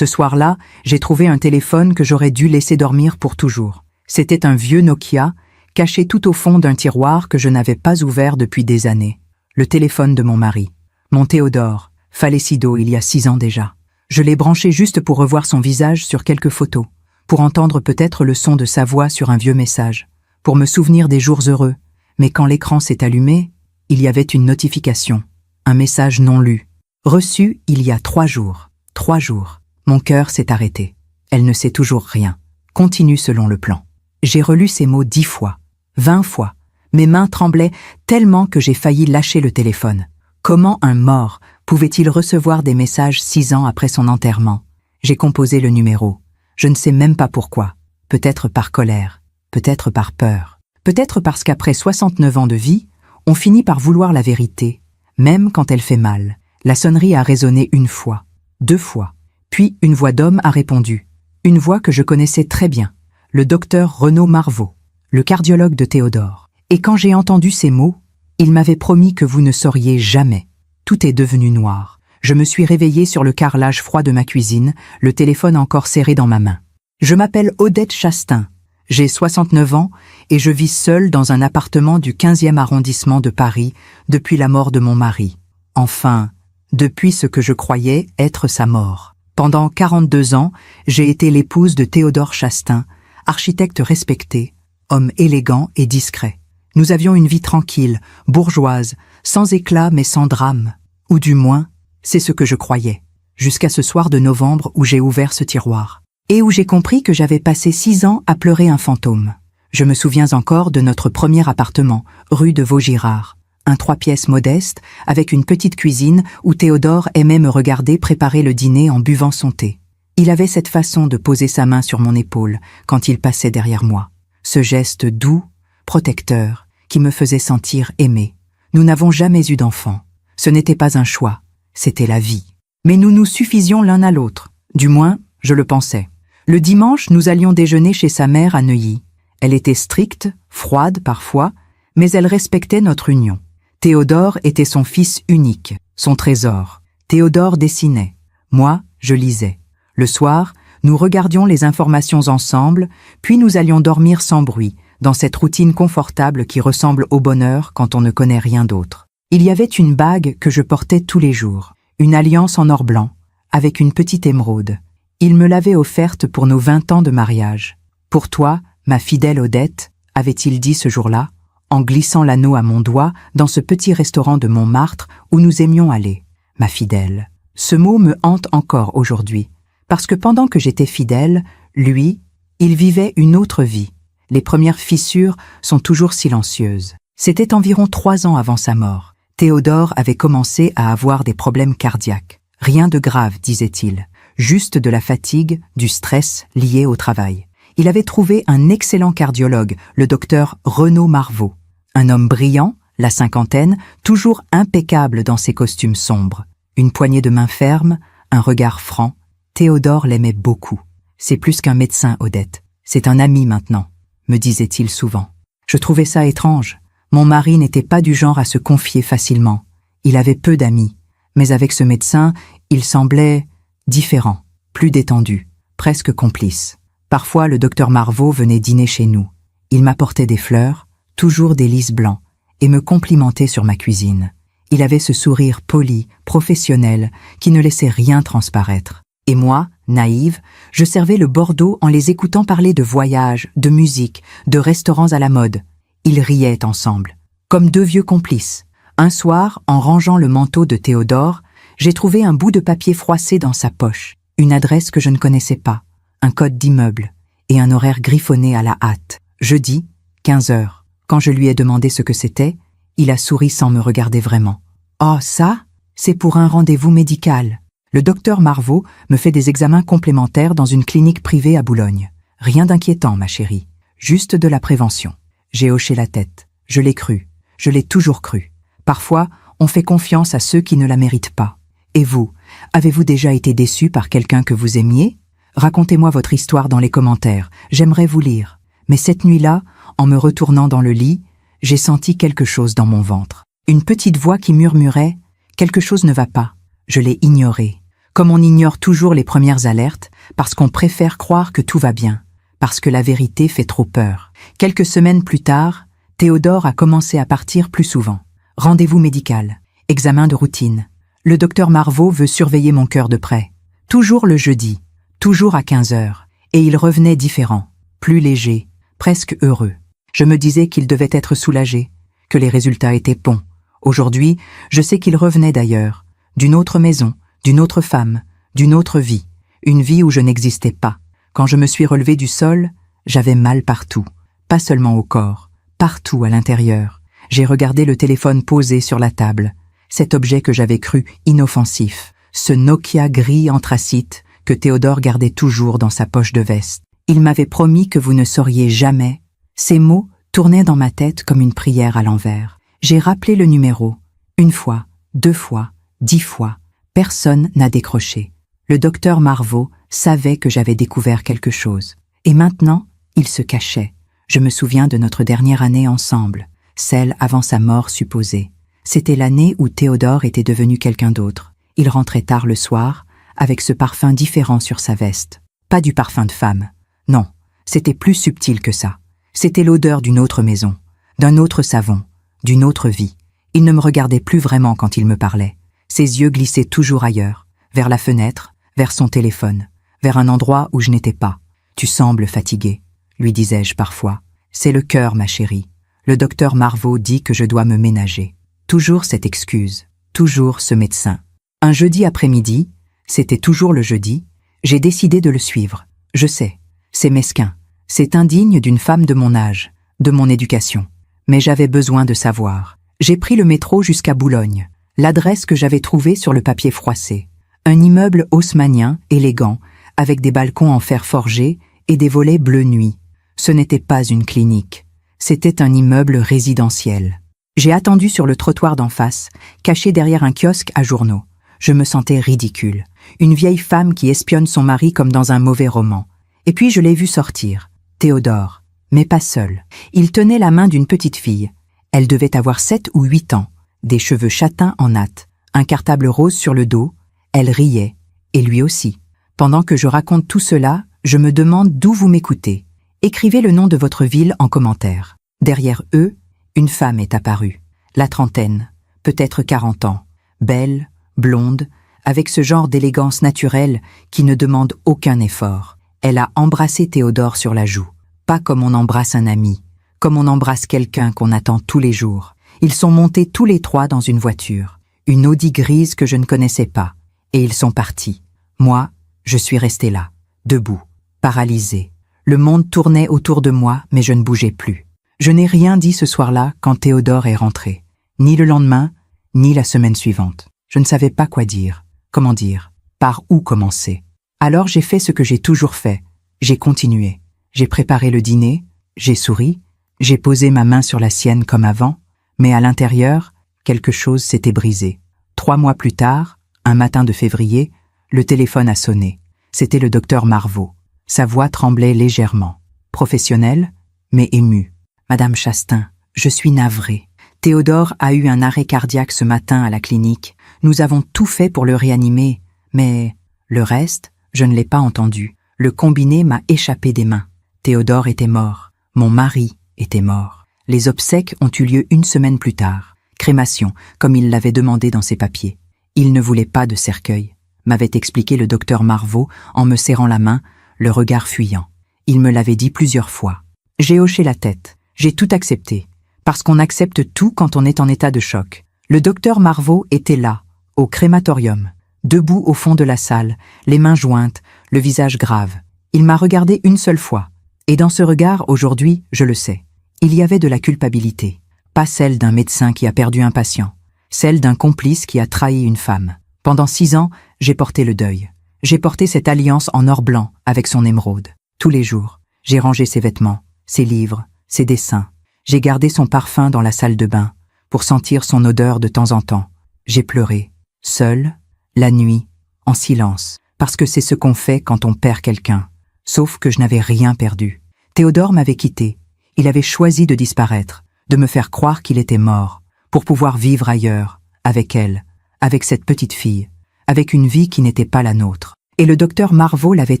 Ce soir-là, j'ai trouvé un téléphone que j'aurais dû laisser dormir pour toujours. C'était un vieux Nokia, caché tout au fond d'un tiroir que je n'avais pas ouvert depuis des années. Le téléphone de mon mari. Mon Théodore, fallécido il y a 6 ans déjà. Je l'ai branché juste pour revoir son visage sur quelques photos, pour entendre peut-être le son de sa voix sur un vieux message, pour me souvenir des jours heureux. Mais quand l'écran s'est allumé, il y avait une notification, un message non lu, reçu il y a 3 jours. 3 jours. Mon cœur s'est arrêté. Elle ne sait toujours rien. Continue selon le plan. J'ai relu ces mots 10 fois, 20 fois. Mes mains tremblaient tellement que j'ai failli lâcher le téléphone. Comment un mort pouvait-il recevoir des messages 6 ans après son enterrement? J'ai composé le numéro. Je ne sais même pas pourquoi. Peut-être par colère, peut-être par peur, peut-être parce qu'après 69 ans de vie, on finit par vouloir la vérité, même quand elle fait mal. La sonnerie a résonné 1 fois, 2 fois, puis une voix d'homme a répondu. Une voix que je connaissais très bien, le docteur Renaud Marvaux, le cardiologue de Théodore. Et quand j'ai entendu ces mots, il m'avait promis que vous ne sauriez jamais. Tout est devenu noir. Je me suis réveillée sur le carrelage froid de ma cuisine, le téléphone encore serré dans ma main. Je m'appelle Odette Chastain. J'ai 69 ans et je vis seule dans un appartement du 15e arrondissement de Paris depuis la mort de mon mari. Enfin, depuis ce que je croyais être sa mort. Pendant 42 ans, j'ai été l'épouse de Théodore Chastain, architecte respecté, homme élégant et discret. Nous avions une vie tranquille, bourgeoise, sans éclat mais sans drame. Ou du moins, c'est ce que je croyais. Jusqu'à ce soir de novembre où j'ai ouvert ce tiroir. Et où j'ai compris que j'avais passé 6 ans à pleurer un fantôme. Je me souviens encore de notre premier appartement, rue de Vaugirard. Un 3 pièces modeste, avec une petite cuisine où Théodore aimait me regarder préparer le dîner en buvant son thé. Il avait cette façon de poser sa main sur mon épaule quand il passait derrière moi. Ce geste doux, protecteur, qui me faisait sentir aimée. Nous n'avons jamais eu d'enfant. Ce n'était pas un choix, c'était la vie. Mais nous nous suffisions l'un à l'autre. Du moins, je le pensais. Le dimanche, nous allions déjeuner chez sa mère à Neuilly. Elle était stricte, froide parfois, mais elle respectait notre union. Théodore était son fils unique, son trésor. Théodore dessinait. Moi, je lisais. Le soir, nous regardions les informations ensemble, puis nous allions dormir sans bruit, dans cette routine confortable qui ressemble au bonheur quand on ne connaît rien d'autre. Il y avait une bague que je portais tous les jours, une alliance en or blanc, avec une petite émeraude. Il me l'avait offerte pour nos 20 ans de mariage. Pour toi, ma fidèle Odette, avait-il dit ce jour-là, en glissant l'anneau à mon doigt dans ce petit restaurant de Montmartre où nous aimions aller. Ma fidèle. Ce mot me hante encore aujourd'hui, parce que pendant que j'étais fidèle, lui, il vivait une autre vie. Les premières fissures sont toujours silencieuses. C'était environ 3 ans avant sa mort. Théodore avait commencé à avoir des problèmes cardiaques. Rien de grave, disait-il. Juste de la fatigue, du stress lié au travail. Il avait trouvé un excellent cardiologue, le docteur Renaud Marvaux. Un homme brillant, la cinquantaine, toujours impeccable dans ses costumes sombres. Une poignée de main ferme, un regard franc. Théodore l'aimait beaucoup. C'est plus qu'un médecin, Odette. C'est un ami maintenant, me disait-il souvent. Je trouvais ça étrange. Mon mari n'était pas du genre à se confier facilement. Il avait peu d'amis. Mais avec ce médecin, il semblait différent, plus détendu, presque complice. Parfois, le docteur Marvaux venait dîner chez nous. Il m'apportait des fleurs, toujours des lys blancs, et me complimentait sur ma cuisine. Il avait ce sourire poli, professionnel, qui ne laissait rien transparaître. Et moi, naïve, je servais le Bordeaux en les écoutant parler de voyages, de musique, de restaurants à la mode. Ils riaient ensemble, comme 2 vieux complices. Un soir, en rangeant le manteau de Théodore, j'ai trouvé un bout de papier froissé dans sa poche, une adresse que je ne connaissais pas, un code d'immeuble et un horaire griffonné à la hâte. Jeudi, 15 heures. Quand je lui ai demandé ce que c'était, il a souri sans me regarder vraiment. « Oh, ça, c'est pour un rendez-vous médical. » Le docteur Marvaux me fait des examens complémentaires dans une clinique privée à Boulogne. Rien d'inquiétant, ma chérie, juste de la prévention. J'ai hoché la tête. Je l'ai cru. Je l'ai toujours cru. Parfois, on fait confiance à ceux qui ne la méritent pas. Et vous, avez-vous déjà été déçu par quelqu'un que vous aimiez? Racontez-moi votre histoire dans les commentaires. J'aimerais vous lire. Mais cette nuit-là, en me retournant dans le lit, j'ai senti quelque chose dans mon ventre. Une petite voix qui murmurait « Quelque chose ne va pas ». Je l'ai ignoré. Comme on ignore toujours les premières alertes, parce qu'on préfère croire que tout va bien, parce que la vérité fait trop peur. Quelques semaines plus tard, Théodore a commencé à partir plus souvent. Rendez-vous médical, examen de routine. Le docteur Marvaux veut surveiller mon cœur de près. Toujours le jeudi, toujours à 15 heures, et il revenait différent, plus léger, presque heureux. Je me disais qu'il devait être soulagé, que les résultats étaient bons. Aujourd'hui, je sais qu'il revenait d'ailleurs, d'une autre maison, d'une autre femme, d'une autre vie, une vie où je n'existais pas. Quand je me suis relevé du sol, j'avais mal partout, pas seulement au corps, partout à l'intérieur. J'ai regardé le téléphone posé sur la table, cet objet que j'avais cru inoffensif, ce Nokia gris anthracite que Théodore gardait toujours dans sa poche de veste. Il m'avait promis que vous ne sauriez jamais. Ces mots tournaient dans ma tête comme une prière à l'envers. J'ai rappelé le numéro, 1 fois, 2 fois, 10 fois. Personne n'a décroché. Le docteur Marvaux savait que j'avais découvert quelque chose. Et maintenant, il se cachait. Je me souviens de notre dernière année ensemble, celle avant sa mort supposée. C'était l'année où Théodore était devenu quelqu'un d'autre. Il rentrait tard le soir, avec ce parfum différent sur sa veste. Pas du parfum de femme. Non, c'était plus subtil que ça. C'était l'odeur d'une autre maison, d'un autre savon, d'une autre vie. Il ne me regardait plus vraiment quand il me parlait. Ses yeux glissaient toujours ailleurs, vers la fenêtre, vers son téléphone, vers un endroit où je n'étais pas. « Tu sembles fatigué », lui disais-je parfois. « C'est le cœur, ma chérie. Le docteur Marvaux dit que je dois me ménager. » Toujours cette excuse, toujours ce médecin. Un jeudi après-midi, c'était toujours le jeudi, j'ai décidé de le suivre. Je sais, c'est mesquin, c'est indigne d'une femme de mon âge, de mon éducation. Mais j'avais besoin de savoir. J'ai pris le métro jusqu'à Boulogne, l'adresse que j'avais trouvée sur le papier froissé. Un immeuble haussmannien, élégant, avec des balcons en fer forgé et des volets bleu nuit. Ce n'était pas une clinique, c'était un immeuble résidentiel. J'ai attendu sur le trottoir d'en face, caché derrière un kiosque à journaux. Je me sentais ridicule, une vieille femme qui espionne son mari comme dans un mauvais roman. Et puis je l'ai vu sortir, Théodore, mais pas seul. Il tenait la main d'une petite fille. Elle devait avoir 7 ou 8 ans, des cheveux châtains en natte, un cartable rose sur le dos. Elle riait, et lui aussi. Pendant que je raconte tout cela, je me demande d'où vous m'écoutez. Écrivez le nom de votre ville en commentaire. Derrière eux, une femme est apparue. La trentaine, peut-être 40 ans. Belle, blonde, avec ce genre d'élégance naturelle qui ne demande aucun effort. Elle a embrassé Théodore sur la joue. Pas comme on embrasse un ami, comme on embrasse quelqu'un qu'on attend tous les jours. Ils sont montés tous les trois dans une voiture, une Audi grise que je ne connaissais pas. Et ils sont partis. Moi, je suis resté là, debout, paralysé. Le monde tournait autour de moi, mais je ne bougeais plus. Je n'ai rien dit ce soir-là quand Théodore est rentré. Ni le lendemain, ni la semaine suivante. Je ne savais pas quoi dire, comment dire, par où commencer. Alors j'ai fait ce que j'ai toujours fait. J'ai continué. J'ai préparé le dîner, j'ai souri, j'ai posé ma main sur la sienne comme avant, mais à l'intérieur, quelque chose s'était brisé. 3 mois plus tard, un matin de février, le téléphone a sonné. C'était le docteur Marvaux. Sa voix tremblait légèrement. Professionnelle, mais émue. « Madame Chastain, je suis navrée. Théodore a eu un arrêt cardiaque ce matin à la clinique. Nous avons tout fait pour le réanimer, mais le reste, je ne l'ai pas entendu. Le combiné m'a échappé des mains. Théodore était mort. Mon mari était mort. Les obsèques ont eu lieu 1 semaine plus tard. Crémation, comme il l'avait demandé dans ses papiers. Il ne voulait pas de cercueil, m'avait expliqué le docteur Marvaux en me serrant la main, le regard fuyant. Il me l'avait dit plusieurs fois. J'ai hoché la tête. J'ai tout accepté. Parce qu'on accepte tout quand on est en état de choc. Le docteur Marvaux était là, au crématorium, debout au fond de la salle, les mains jointes, le visage grave. Il m'a regardé une seule fois. Et dans ce regard, aujourd'hui, je le sais, il y avait de la culpabilité. Pas celle d'un médecin qui a perdu un patient. Celle d'un complice qui a trahi une femme. Pendant 6 ans, j'ai porté le deuil. J'ai porté cette alliance en or blanc avec son émeraude. Tous les jours, j'ai rangé ses vêtements, ses livres, ses dessins. J'ai gardé son parfum dans la salle de bain pour sentir son odeur de temps en temps. J'ai pleuré, seul, la nuit, en silence, parce que c'est ce qu'on fait quand on perd quelqu'un. Sauf que je n'avais rien perdu. Théodore m'avait quitté. Il avait choisi de disparaître, de me faire croire qu'il était mort, pour pouvoir vivre ailleurs, avec elle, avec cette petite fille, avec une vie qui n'était pas la nôtre. Et le docteur Marveau l'avait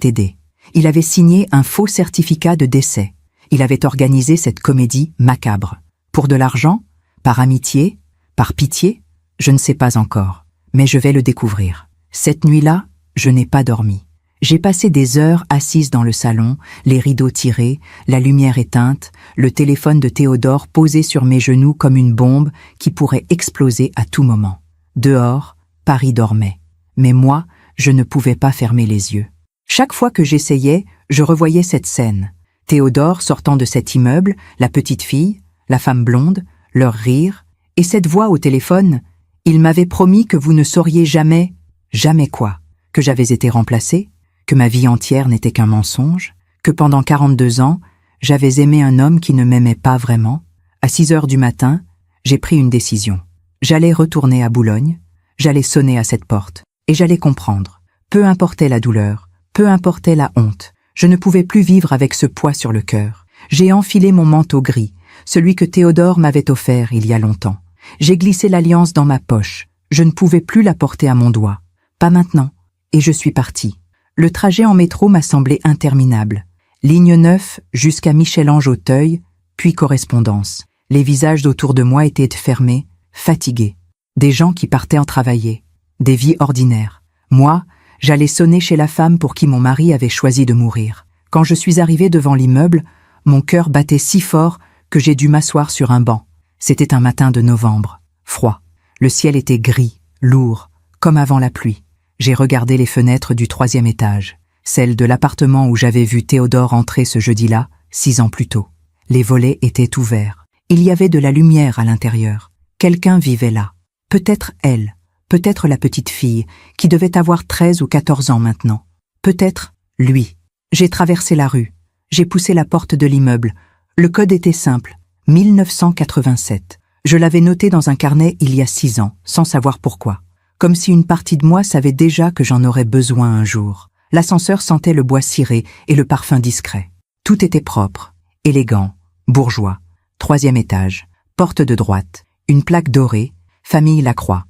aidé. Il avait signé un faux certificat de décès. Il avait organisé cette comédie macabre. Pour de l'argent? Par amitié? Par pitié? Je ne sais pas encore, mais je vais le découvrir. Cette nuit-là, je n'ai pas dormi. J'ai passé des heures assise dans le salon, les rideaux tirés, la lumière éteinte, le téléphone de Théodore posé sur mes genoux comme une bombe qui pourrait exploser à tout moment. Dehors, Paris dormait. Mais moi, je ne pouvais pas fermer les yeux. Chaque fois que j'essayais, je revoyais cette scène. Théodore sortant de cet immeuble, la petite fille, la femme blonde, leur rire, et cette voix au téléphone. Il m'avait promis que vous ne sauriez jamais, jamais quoi, que j'avais été remplacée, que ma vie entière n'était qu'un mensonge, que pendant 42 ans, j'avais aimé un homme qui ne m'aimait pas vraiment. À 6 heures du matin, j'ai pris une décision. J'allais retourner à Boulogne, j'allais sonner à cette porte, et j'allais comprendre. Peu importait la douleur, peu importait la honte, je ne pouvais plus vivre avec ce poids sur le cœur. J'ai enfilé mon manteau gris, celui que Théodore m'avait offert il y a longtemps. J'ai glissé l'alliance dans ma poche, je ne pouvais plus la porter à mon doigt. Pas maintenant, et je suis partie. Le trajet en métro m'a semblé interminable. Ligne 9 jusqu'à Michel-Ange-Auteuil, puis correspondance. Les visages autour de moi étaient fermés, fatigués. Des gens qui partaient en travailler. Des vies ordinaires. Moi, j'allais sonner chez la femme pour qui mon mari avait choisi de mourir. Quand je suis arrivée devant l'immeuble, mon cœur battait si fort que j'ai dû m'asseoir sur un banc. C'était un matin de novembre, froid. Le ciel était gris, lourd, comme avant la pluie. J'ai regardé les fenêtres du 3e étage, celles de l'appartement où j'avais vu Théodore entrer ce jeudi-là, 6 ans plus tôt. Les volets étaient ouverts. Il y avait de la lumière à l'intérieur. Quelqu'un vivait là. Peut-être elle, peut-être la petite fille, qui devait avoir 13 ou 14 ans maintenant. Peut-être lui. J'ai traversé la rue. J'ai poussé la porte de l'immeuble. Le code était simple, 1987. Je l'avais noté dans un carnet il y a 6 ans, sans savoir pourquoi. Comme si une partie de moi savait déjà que j'en aurais besoin un jour. L'ascenseur sentait le bois ciré et le parfum discret. Tout était propre, élégant, bourgeois. 3e étage, porte de droite, une plaque dorée, famille Lacroix,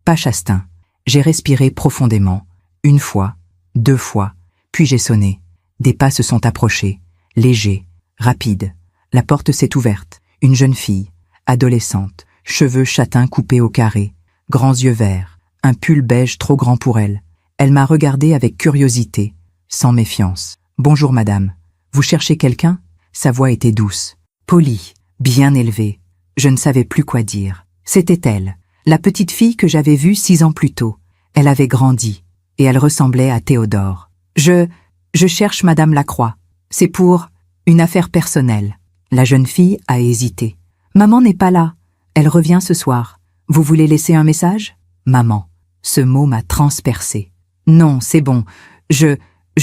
pas Chastain. J'ai respiré profondément, 1 fois, 2 fois, puis j'ai sonné. Des pas se sont approchés, légers, rapides. La porte s'est ouverte, une jeune fille, adolescente, cheveux châtains coupés au carré, grands yeux verts, un pull beige trop grand pour elle. Elle m'a regardé avec curiosité, sans méfiance. « Bonjour madame, vous cherchez quelqu'un ?» Sa voix était douce, polie, bien élevée. Je ne savais plus quoi dire. C'était elle, la petite fille que j'avais vue 6 ans plus tôt. Elle avait grandi, et elle ressemblait à Théodore. Je cherche madame Lacroix. C'est pour une affaire personnelle. » La jeune fille a hésité. « Maman n'est pas là. Elle revient ce soir. Vous voulez laisser un message ?»« Maman. » Ce mot m'a transpercé. « Non, c'est bon. Je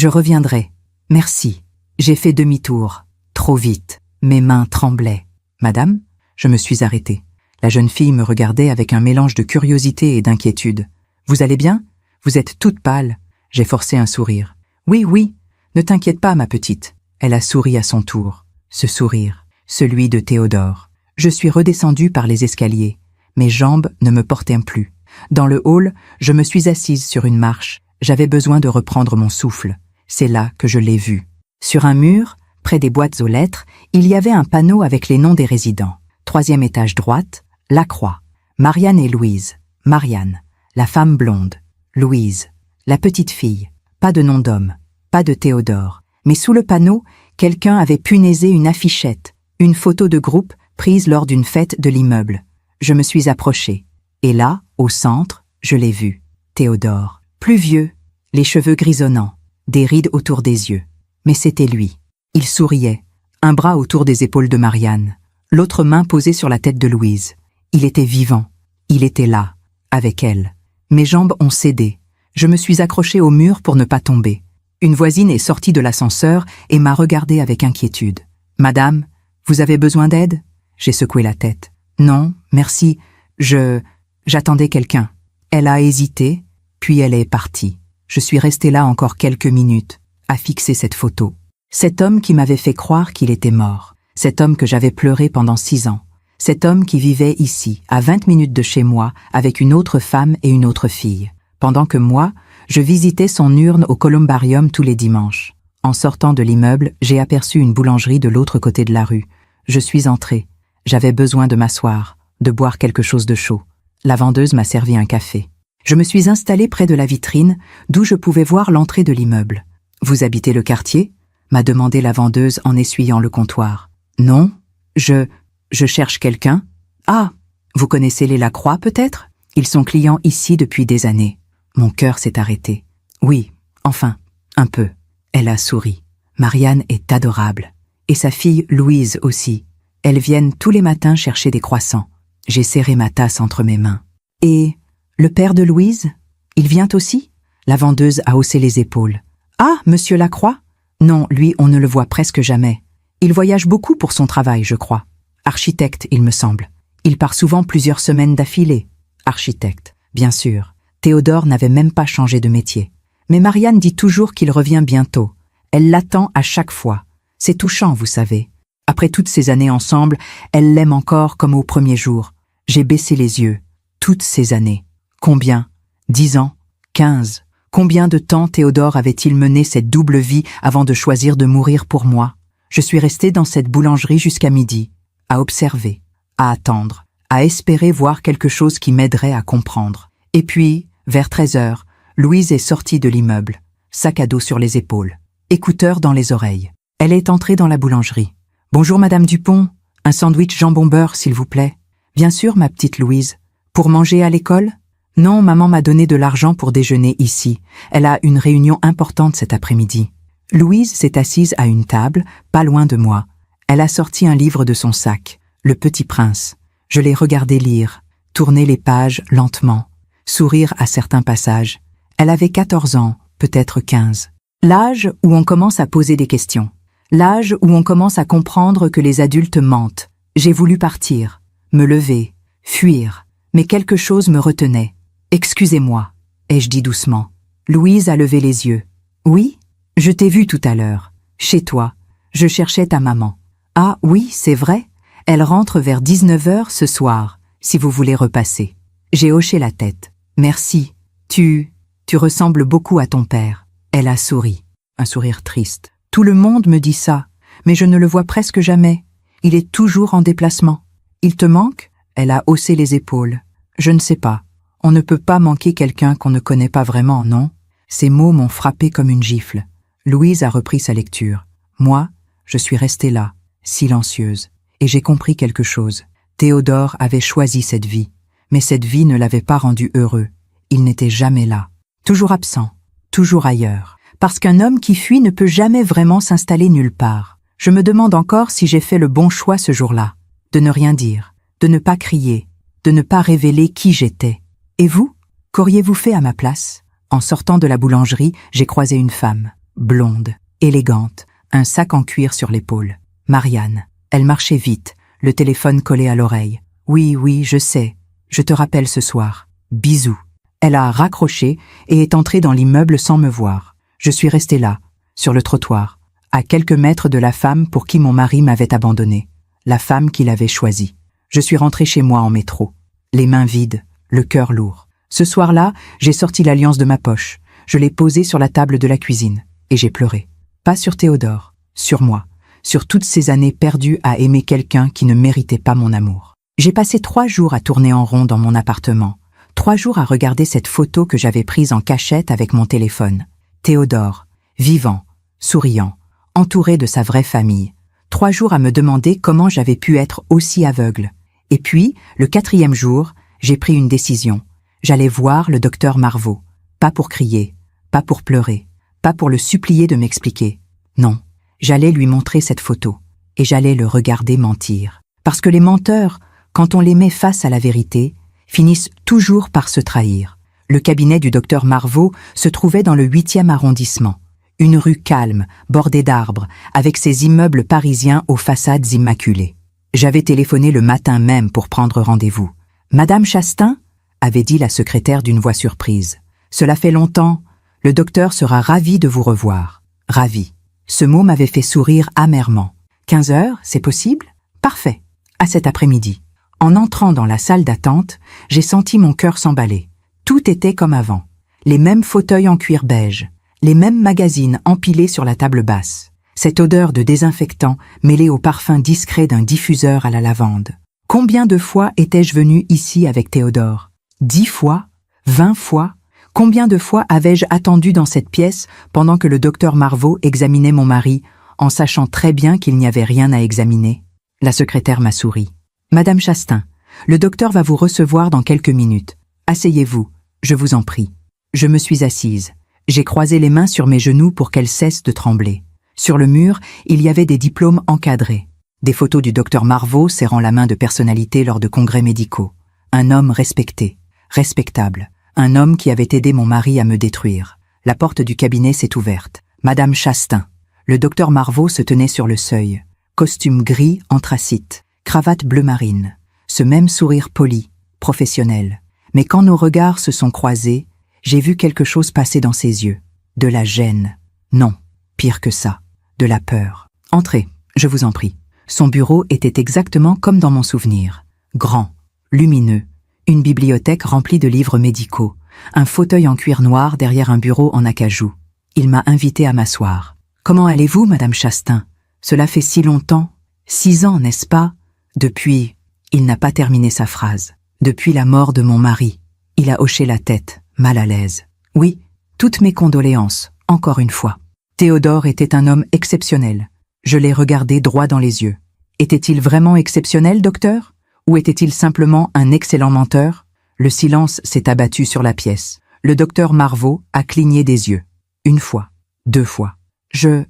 reviendrai. Merci. » J'ai fait demi-tour. Trop vite. Mes mains tremblaient. « Madame ?» Je me suis arrêtée. La jeune fille me regardait avec un mélange de curiosité et d'inquiétude. « Vous allez bien ? Vous êtes toute pâle. » J'ai forcé un sourire. « Oui, oui. Ne t'inquiète pas, ma petite. » Elle a souri à son tour. Ce sourire, celui de Théodore. Je suis redescendue par les escaliers. Mes jambes ne me portaient plus. Dans le hall, je me suis assise sur une marche. J'avais besoin de reprendre mon souffle. C'est là que je l'ai vu. Sur un mur, près des boîtes aux lettres, il y avait un panneau avec les noms des résidents. 3e étage droite, Lacroix. Marianne et Louise. Marianne, la femme blonde. Louise, la petite fille. Pas de nom d'homme, pas de Théodore. Mais sous le panneau, quelqu'un avait punaisé une affichette, une photo de groupe prise lors d'une fête de l'immeuble. Je me suis approchée. Et là, au centre, je l'ai vu. Théodore. Plus vieux, les cheveux grisonnants, des rides autour des yeux. Mais c'était lui. Il souriait, un bras autour des épaules de Marianne, l'autre main posée sur la tête de Louise. Il était vivant. Il était là, avec elle. Mes jambes ont cédé. Je me suis accrochée au mur pour ne pas tomber. Une voisine est sortie de l'ascenseur et m'a regardée avec inquiétude. « Madame, vous avez besoin d'aide ?» J'ai secoué la tête. « Non, merci, j'attendais quelqu'un. » Elle a hésité, puis elle est partie. Je suis restée là encore quelques minutes, à fixer cette photo. Cet homme qui m'avait fait croire qu'il était mort. Cet homme que j'avais pleuré pendant 6 ans. Cet homme qui vivait ici, à 20 minutes de chez moi, avec une autre femme et une autre fille. pendant que moi, je visitais son urne au columbarium tous les dimanches. En sortant de l'immeuble, j'ai aperçu une boulangerie de l'autre côté de la rue. Je suis entrée. J'avais besoin de m'asseoir, de boire quelque chose de chaud. La vendeuse m'a servi un café. Je me suis installée près de la vitrine, d'où je pouvais voir l'entrée de l'immeuble. « Vous habitez le quartier ?» m'a demandé la vendeuse en essuyant le comptoir. « Non, je cherche quelqu'un. »« Ah, vous connaissez les Lacroix peut-être ? Ils sont clients ici depuis des années. » Mon cœur s'est arrêté. « Oui, enfin, un peu. » Elle a souri. « Marianne est adorable. Et sa fille Louise aussi. Elles viennent tous les matins chercher des croissants. » J'ai serré ma tasse entre mes mains. « Et le père de Louise ? Il vient aussi ?» La vendeuse a haussé les épaules. « Ah, monsieur Lacroix ? Non, lui, on ne le voit presque jamais. Il voyage beaucoup pour son travail, je crois. Architecte, il me semble. Il part souvent plusieurs semaines d'affilée. Architecte, bien sûr. Théodore n'avait même pas changé de métier. Mais Marianne dit toujours qu'il revient bientôt. Elle l'attend à chaque fois. C'est touchant, vous savez. Après toutes ces années ensemble, elle l'aime encore comme au premier jour. J'ai baissé les yeux. Toutes ces années. Combien ? 10 ans ? 15 ? Combien de temps Théodore avait-il mené cette double vie avant de choisir de mourir pour moi ? Je suis restée dans cette boulangerie jusqu'à midi, à observer, à attendre, à espérer voir quelque chose qui m'aiderait à comprendre. Et puis, vers 13 heures, Louise est sortie de l'immeuble, sac à dos sur les épaules, écouteurs dans les oreilles. Elle est entrée dans la boulangerie. « Bonjour Madame Dupont, un sandwich jambon-beurre s'il vous plaît. »« Bien sûr, ma petite Louise. Pour manger à l'école ? » ?»« Non, maman m'a donné de l'argent pour déjeuner ici. Elle a une réunion importante cet après-midi. » Louise s'est assise à une table, pas loin de moi. Elle a sorti un livre de son sac, Le Petit Prince. Je l'ai regardé lire, tourner les pages lentement, sourire à certains passages. Elle avait 14 ans, peut-être 15. L'âge où on commence à poser des questions. L'âge où on commence à comprendre que les adultes mentent. J'ai voulu partir, me lever, fuir, mais quelque chose me retenait. « Excusez-moi », ai-je dit doucement. Louise a levé les yeux. « Oui ? Je t'ai vu tout à l'heure. Chez toi. Je cherchais ta maman. »« Ah oui, c'est vrai. Elle rentre vers 19 heures ce soir, si vous voulez repasser. » J'ai hoché la tête. « Merci. Tu ressembles beaucoup à ton père. » Elle a souri. Un sourire triste. « Tout le monde me dit ça, mais je ne le vois presque jamais. Il est toujours en déplacement. Il te manque ? » Elle a haussé les épaules. « Je ne sais pas. On ne peut pas manquer quelqu'un qu'on ne connaît pas vraiment, non ?» Ces mots m'ont frappé comme une gifle. Louise a repris sa lecture. Moi, je suis restée là, silencieuse, et j'ai compris quelque chose. Théodore avait choisi cette vie, mais cette vie ne l'avait pas rendu heureux. Il n'était jamais là, toujours absent, toujours ailleurs. Parce qu'un homme qui fuit ne peut jamais vraiment s'installer nulle part. Je me demande encore si j'ai fait le bon choix ce jour-là, de ne rien dire, de ne pas crier, de ne pas révéler qui j'étais. Et vous, qu'auriez-vous fait à ma place ? En sortant de la boulangerie, j'ai croisé une femme, blonde, élégante, un sac en cuir sur l'épaule. Marianne. Elle marchait vite, le téléphone collé à l'oreille. « Oui, oui, je sais. Je te rappelle ce soir. Bisous. » Elle a raccroché et est entrée dans l'immeuble sans me voir. Je suis restée là, sur le trottoir, à quelques mètres de la femme pour qui mon mari m'avait abandonnée, la femme qu'il avait choisie. Je suis rentrée chez moi en métro, les mains vides, le cœur lourd. Ce soir-là, j'ai sorti l'alliance de ma poche. Je l'ai posée sur la table de la cuisine. Et j'ai pleuré. Pas sur Théodore, sur moi, sur toutes ces années perdues à aimer quelqu'un qui ne méritait pas mon amour. J'ai passé 3 jours à tourner en rond dans mon appartement. 3 jours à regarder cette photo que j'avais prise en cachette avec mon téléphone. Théodore, vivant, souriant, entouré de sa vraie famille. 3 jours à me demander comment j'avais pu être aussi aveugle. Et puis, le 4e jour, j'ai pris une décision. J'allais voir le docteur Marvaux. Pas pour crier, pas pour pleurer, pas pour le supplier de m'expliquer. Non, j'allais lui montrer cette photo. Et j'allais le regarder mentir. Parce que les menteurs, quand on les met face à la vérité, finissent toujours par se trahir. Le cabinet du docteur Marvaux se trouvait dans le 8e arrondissement. Une rue calme, bordée d'arbres, avec ses immeubles parisiens aux façades immaculées. J'avais téléphoné le matin même pour prendre rendez-vous. « Madame Chastain ?» avait dit la secrétaire d'une voix surprise. « Cela fait longtemps. Le docteur sera ravi de vous revoir. » Ravi. Ce mot m'avait fait sourire amèrement. 15 heures, c'est possible ? Parfait. À cet après-midi. En entrant dans la salle d'attente, j'ai senti mon cœur s'emballer. Tout était comme avant. les mêmes fauteuils en cuir beige, les mêmes magazines empilés sur la table basse. Cette odeur de désinfectant mêlée au parfum discret d'un diffuseur à la lavande. Combien de fois étais-je venue ici avec Théodore? 10 fois? 20 fois? Combien de fois avais-je attendu dans cette pièce pendant que le docteur Marveau examinait mon mari, en sachant très bien qu'il n'y avait rien à examiner? La secrétaire m'a souri. « Madame Chastain, le docteur va vous recevoir dans quelques minutes. Asseyez-vous, je vous en prie. » Je me suis assise. J'ai croisé les mains sur mes genoux pour qu'elles cessent de trembler. Sur le mur, il y avait des diplômes encadrés. Des photos du docteur Marveau serrant la main de personnalités lors de congrès médicaux. Un homme respecté, respectable. Un homme qui avait aidé mon mari à me détruire. La porte du cabinet s'est ouverte. Madame Chastain. Le docteur Marveau se tenait sur le seuil. Costume gris anthracite, cravate bleu marine. Ce même sourire poli, professionnel. Mais quand nos regards se sont croisés, j'ai vu quelque chose passer dans ses yeux. De la gêne. Non, pire que ça. De la peur. Entrez, je vous en prie. Son bureau était exactement comme dans mon souvenir. Grand, lumineux, une bibliothèque remplie de livres médicaux, un fauteuil en cuir noir derrière un bureau en acajou. Il m'a invité à m'asseoir. « Comment allez-vous, Madame Chastain? Cela fait si longtemps. 6 ans, n'est-ce pas? Depuis... » Il n'a pas terminé sa phrase. « Depuis la mort de mon mari. » Il a hoché la tête, mal à l'aise. « Oui, toutes mes condoléances, encore une fois. Théodore était un homme exceptionnel. Je l'ai regardé droit dans les yeux. Était-il vraiment exceptionnel, docteur? Ou était-il simplement un excellent menteur? » Le silence s'est abattu sur la pièce. Le docteur Marveau a cligné des yeux. 1 fois, 2 fois. Je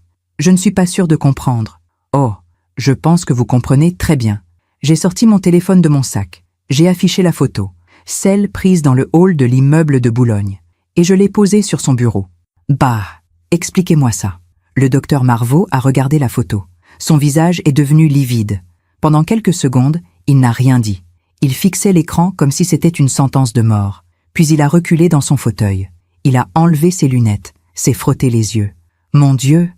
ne suis pas sûre de comprendre. Oh, je pense que vous comprenez très bien. J'ai sorti mon téléphone de mon sac. J'ai affiché la photo, celle prise dans le hall de l'immeuble de Boulogne, et je l'ai posée sur son bureau. Bah, expliquez-moi ça. Le docteur Marveau a regardé la photo. Son visage est devenu livide. Pendant quelques secondes, il n'a rien dit. Il fixait l'écran comme si c'était une sentence de mort. Puis il a reculé dans son fauteuil. Il a enlevé ses lunettes, s'est frotté les yeux. Mon Dieu,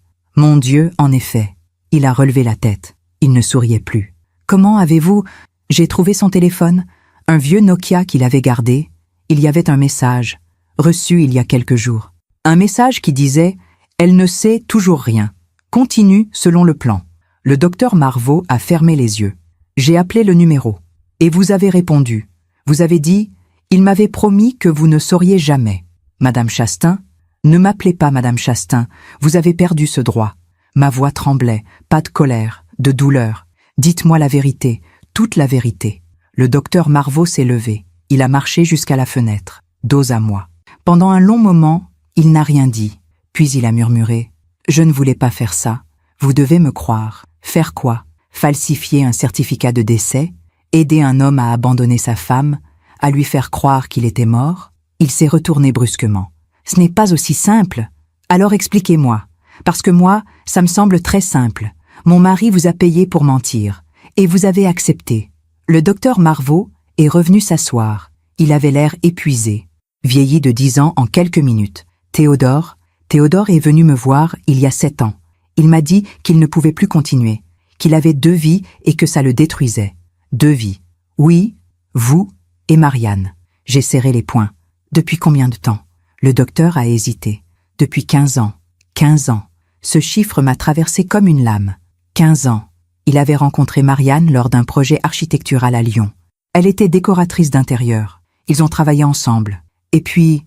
en effet. Il a relevé la tête. Il ne souriait plus. Comment avez-vous... J'ai trouvé son téléphone, un vieux Nokia qu'il avait gardé. Il y avait un message, reçu il y a quelques jours. Un message qui disait « Elle ne sait toujours rien. Continue selon le plan. » Le docteur Marveau a fermé les yeux. J'ai appelé le numéro. Et vous avez répondu. Vous avez dit « Il m'avait promis que vous ne sauriez jamais. » Madame Chastain, ne m'appelez pas Madame Chastain, vous avez perdu ce droit. Ma voix tremblait, pas de colère, de douleur. Dites-moi la vérité, toute la vérité. Le docteur Marveau s'est levé. Il a marché jusqu'à la fenêtre, dos à moi. Pendant un long moment, il n'a rien dit. Puis il a murmuré « Je ne voulais pas faire ça. Vous devez me croire. » Faire quoi? Falsifier un certificat de décès? Aider un homme à abandonner sa femme? À lui faire croire qu'il était mort? Il s'est retourné brusquement. Ce n'est pas aussi simple. Alors expliquez-moi. Parce que moi, ça me semble très simple. Mon mari vous a payé pour mentir. Et vous avez accepté. Le docteur Marveau est revenu s'asseoir. Il avait l'air épuisé. Vieilli de 10 ans en quelques minutes. Théodore est venu me voir il y a 7 ans. Il m'a dit qu'il ne pouvait plus continuer. Qu'il avait 2 vies et que ça le détruisait. 2 vies. Oui, vous et Marianne. J'ai serré les poings. Depuis combien de temps? Le docteur a hésité. Depuis 15 ans. 15 ans. Ce chiffre m'a traversé comme une lame. 15 ans. Il avait rencontré Marianne lors d'un projet architectural à Lyon. Elle était décoratrice d'intérieur. Ils ont travaillé ensemble. Et puis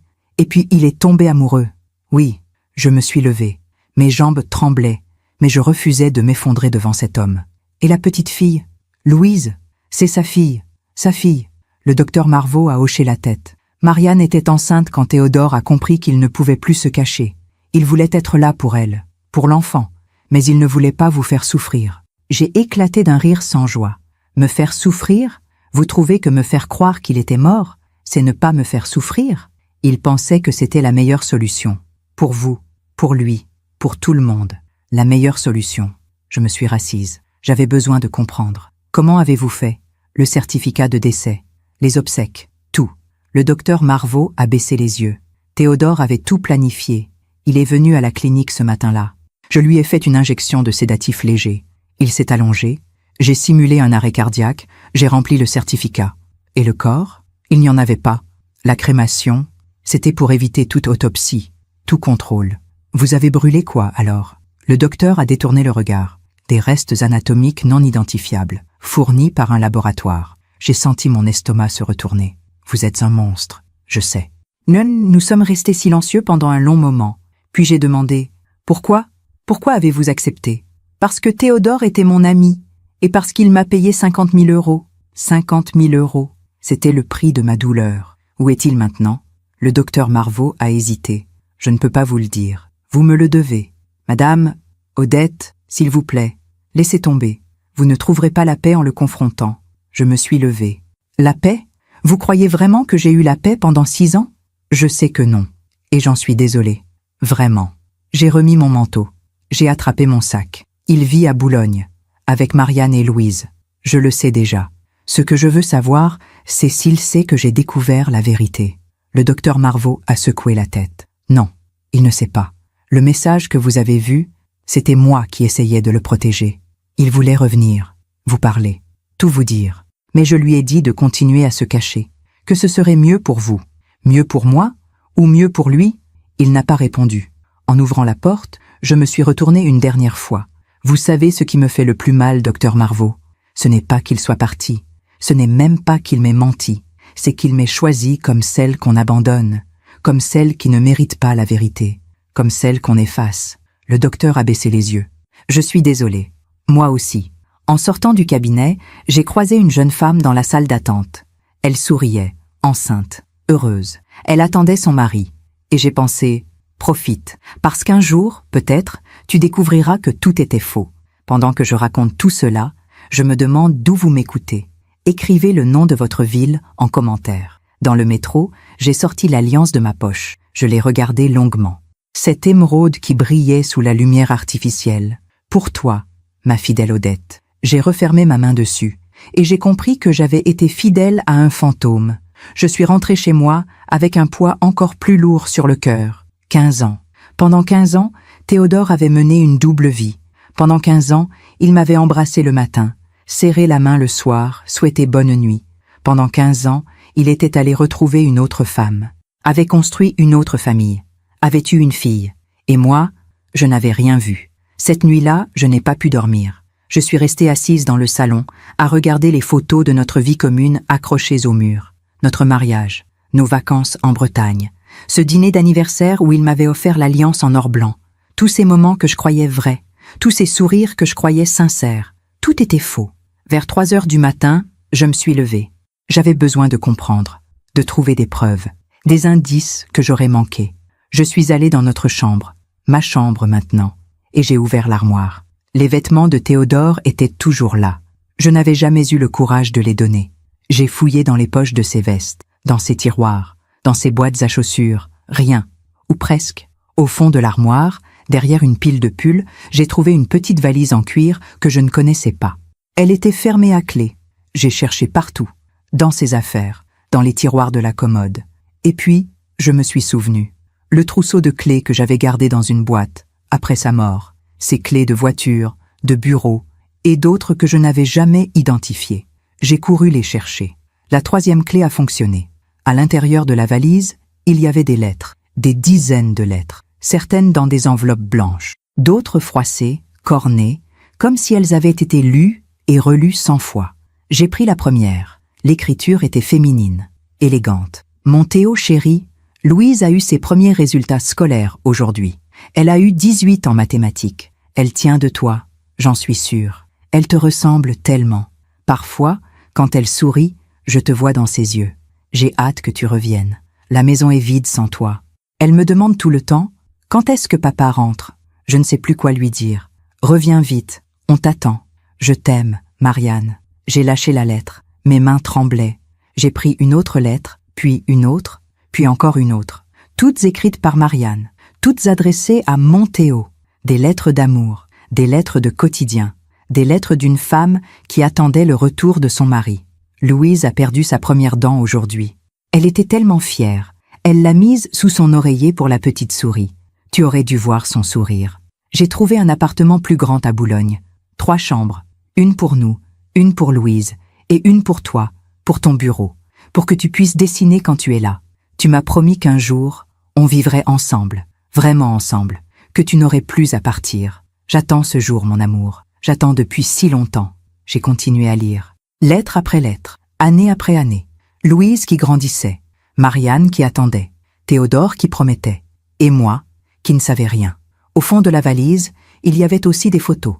il est tombé amoureux. Oui, je me suis levée. Mes jambes tremblaient, mais je refusais de m'effondrer devant cet homme. Et la petite fille? Louise? C'est sa fille. Sa fille. Le docteur Marveau a hoché la tête. Marianne était enceinte quand Théodore a compris qu'il ne pouvait plus se cacher. Il voulait être là pour elle, pour l'enfant, mais il ne voulait pas vous faire souffrir. J'ai éclaté d'un rire sans joie. Me faire souffrir? Vous trouvez que me faire croire qu'il était mort, c'est ne pas me faire souffrir? Il pensait que c'était la meilleure solution. Pour vous, pour lui, pour tout le monde. La meilleure solution. Je me suis rassise. J'avais besoin de comprendre. Comment avez-vous fait? Le certificat de décès, les obsèques, tout. Le docteur Marveau a baissé les yeux. Théodore avait tout planifié. Il est venu à la clinique ce matin-là. Je lui ai fait une injection de sédatif léger. Il s'est allongé. J'ai simulé un arrêt cardiaque. J'ai rempli le certificat. Et le corps? Il n'y en avait pas. La crémation? C'était pour éviter toute autopsie, tout contrôle. Vous avez brûlé quoi, alors? Le docteur a détourné le regard. Des restes anatomiques non identifiables, fournis par un laboratoire. J'ai senti mon estomac se retourner. Vous êtes un monstre, je sais. Nous sommes restés silencieux pendant un long moment. Puis j'ai demandé « Pourquoi? Pourquoi avez-vous accepté ?»« Parce que Théodore était mon ami, et parce qu'il m'a payé 50 000 euros. 50 000 euros. C'était le prix de ma douleur. Où est-il maintenant? » Le docteur Marvaux a hésité. « Je ne peux pas vous le dire. Vous me le devez. Madame, Odette, s'il vous plaît, laissez tomber. Vous ne trouverez pas la paix en le confrontant. » Je me suis levée. « La paix? Vous croyez vraiment que j'ai eu la paix pendant 6 ans? Je sais que non. Et j'en suis désolée. Vraiment. » J'ai remis mon manteau. J'ai attrapé mon sac. Il vit à Boulogne, avec Marianne et Louise. Je le sais déjà. Ce que je veux savoir, c'est s'il sait que j'ai découvert la vérité. Le docteur Marvaux a secoué la tête. Non, il ne sait pas. Le message que vous avez vu, c'était moi qui essayais de le protéger. Il voulait revenir, vous parler, tout vous dire. Mais je lui ai dit de continuer à se cacher, que ce serait mieux pour vous. Mieux pour moi ou mieux pour lui? Il n'a pas répondu. En ouvrant la porte, je me suis retournée une dernière fois. Vous savez ce qui me fait le plus mal, docteur Marvaux? Ce n'est pas qu'il soit parti. Ce n'est même pas qu'il m'ait menti. C'est qu'il m'ait choisi comme celle qu'on abandonne, comme celle qui ne mérite pas la vérité, comme celle qu'on efface. Le docteur a baissé les yeux. Je suis désolée. Moi aussi. En sortant du cabinet, j'ai croisé une jeune femme dans la salle d'attente. Elle souriait, enceinte, heureuse. Elle attendait son mari. Et j'ai pensé, profite, parce qu'un jour, peut-être, tu découvriras que tout était faux. Pendant que je raconte tout cela, je me demande d'où vous m'écoutez. Écrivez le nom de votre ville en commentaire. Dans le métro, j'ai sorti l'alliance de ma poche. Je l'ai regardée longuement. Cette émeraude qui brillait sous la lumière artificielle. Pour toi, ma fidèle Odette. J'ai refermé ma main dessus, et j'ai compris que j'avais été fidèle à un fantôme. Je suis rentrée chez moi avec un poids encore plus lourd sur le cœur. 15 ans. Pendant 15 ans, Théodore avait mené une double vie. Pendant 15 ans, il m'avait embrassé le matin, serré la main le soir, souhaité bonne nuit. Pendant 15 ans, il était allé retrouver une autre femme, avait construit une autre famille, avait eu une fille. Et moi, je n'avais rien vu. Cette nuit-là, je n'ai pas pu dormir. Je suis restée assise dans le salon, à regarder les photos de notre vie commune accrochées au mur. Notre mariage, nos vacances en Bretagne, ce dîner d'anniversaire où il m'avait offert l'alliance en or blanc, tous ces moments que je croyais vrais, tous ces sourires que je croyais sincères, tout était faux. Vers 3 heures du matin, je me suis levée. J'avais besoin de comprendre, de trouver des preuves, des indices que j'aurais manqués. Je suis allée dans notre chambre, ma chambre maintenant, et j'ai ouvert l'armoire. Les vêtements de Théodore étaient toujours là. Je n'avais jamais eu le courage de les donner. J'ai fouillé dans les poches de ses vestes, dans ses tiroirs, dans ses boîtes à chaussures, rien, ou presque. Au fond de l'armoire, derrière une pile de pulls, j'ai trouvé une petite valise en cuir que je ne connaissais pas. Elle était fermée à clé. J'ai cherché partout, dans ses affaires, dans les tiroirs de la commode. Et puis, je me suis souvenu. Le trousseau de clés que j'avais gardé dans une boîte, après sa mort, ses clés de voiture, de bureau, et d'autres que je n'avais jamais identifiées. J'ai couru les chercher. La 3e clé a fonctionné. À l'intérieur de la valise, il y avait des lettres, des dizaines de lettres, certaines dans des enveloppes blanches, d'autres froissées, cornées, comme si elles avaient été lues et relues 100 fois. J'ai pris la première. L'écriture était féminine, élégante. Mon Théo chéri, Louise a eu ses premiers résultats scolaires aujourd'hui. Elle a eu 18 en mathématiques. Elle tient de toi, j'en suis sûre. Elle te ressemble tellement. Parfois, quand elle sourit, je te vois dans ses yeux. J'ai hâte que tu reviennes. La maison est vide sans toi. Elle me demande tout le temps, quand est-ce que papa rentre? Je ne sais plus quoi lui dire. Reviens vite, on t'attend. Je t'aime, Marianne. J'ai lâché la lettre. Mes mains tremblaient. J'ai pris une autre lettre, puis une autre, puis encore une autre. Toutes écrites par Marianne, toutes adressées à mon Théo. Des lettres d'amour, des lettres de quotidien, des lettres d'une femme qui attendait le retour de son mari. Louise a perdu sa première dent aujourd'hui. Elle était tellement fière. Elle l'a mise sous son oreiller pour la petite souris. Tu aurais dû voir son sourire. J'ai trouvé un appartement plus grand à Boulogne. 3 chambres, une pour nous, une pour Louise, et une pour toi, pour ton bureau, pour que tu puisses dessiner quand tu es là. Tu m'as promis qu'un jour, on vivrait ensemble, vraiment ensemble, que tu n'aurais plus à partir. J'attends ce jour, mon amour. J'attends depuis si longtemps. J'ai continué à lire. Lettre après lettre, année après année. Louise qui grandissait, Marianne qui attendait, Théodore qui promettait, et moi qui ne savais rien. Au fond de la valise, il y avait aussi des photos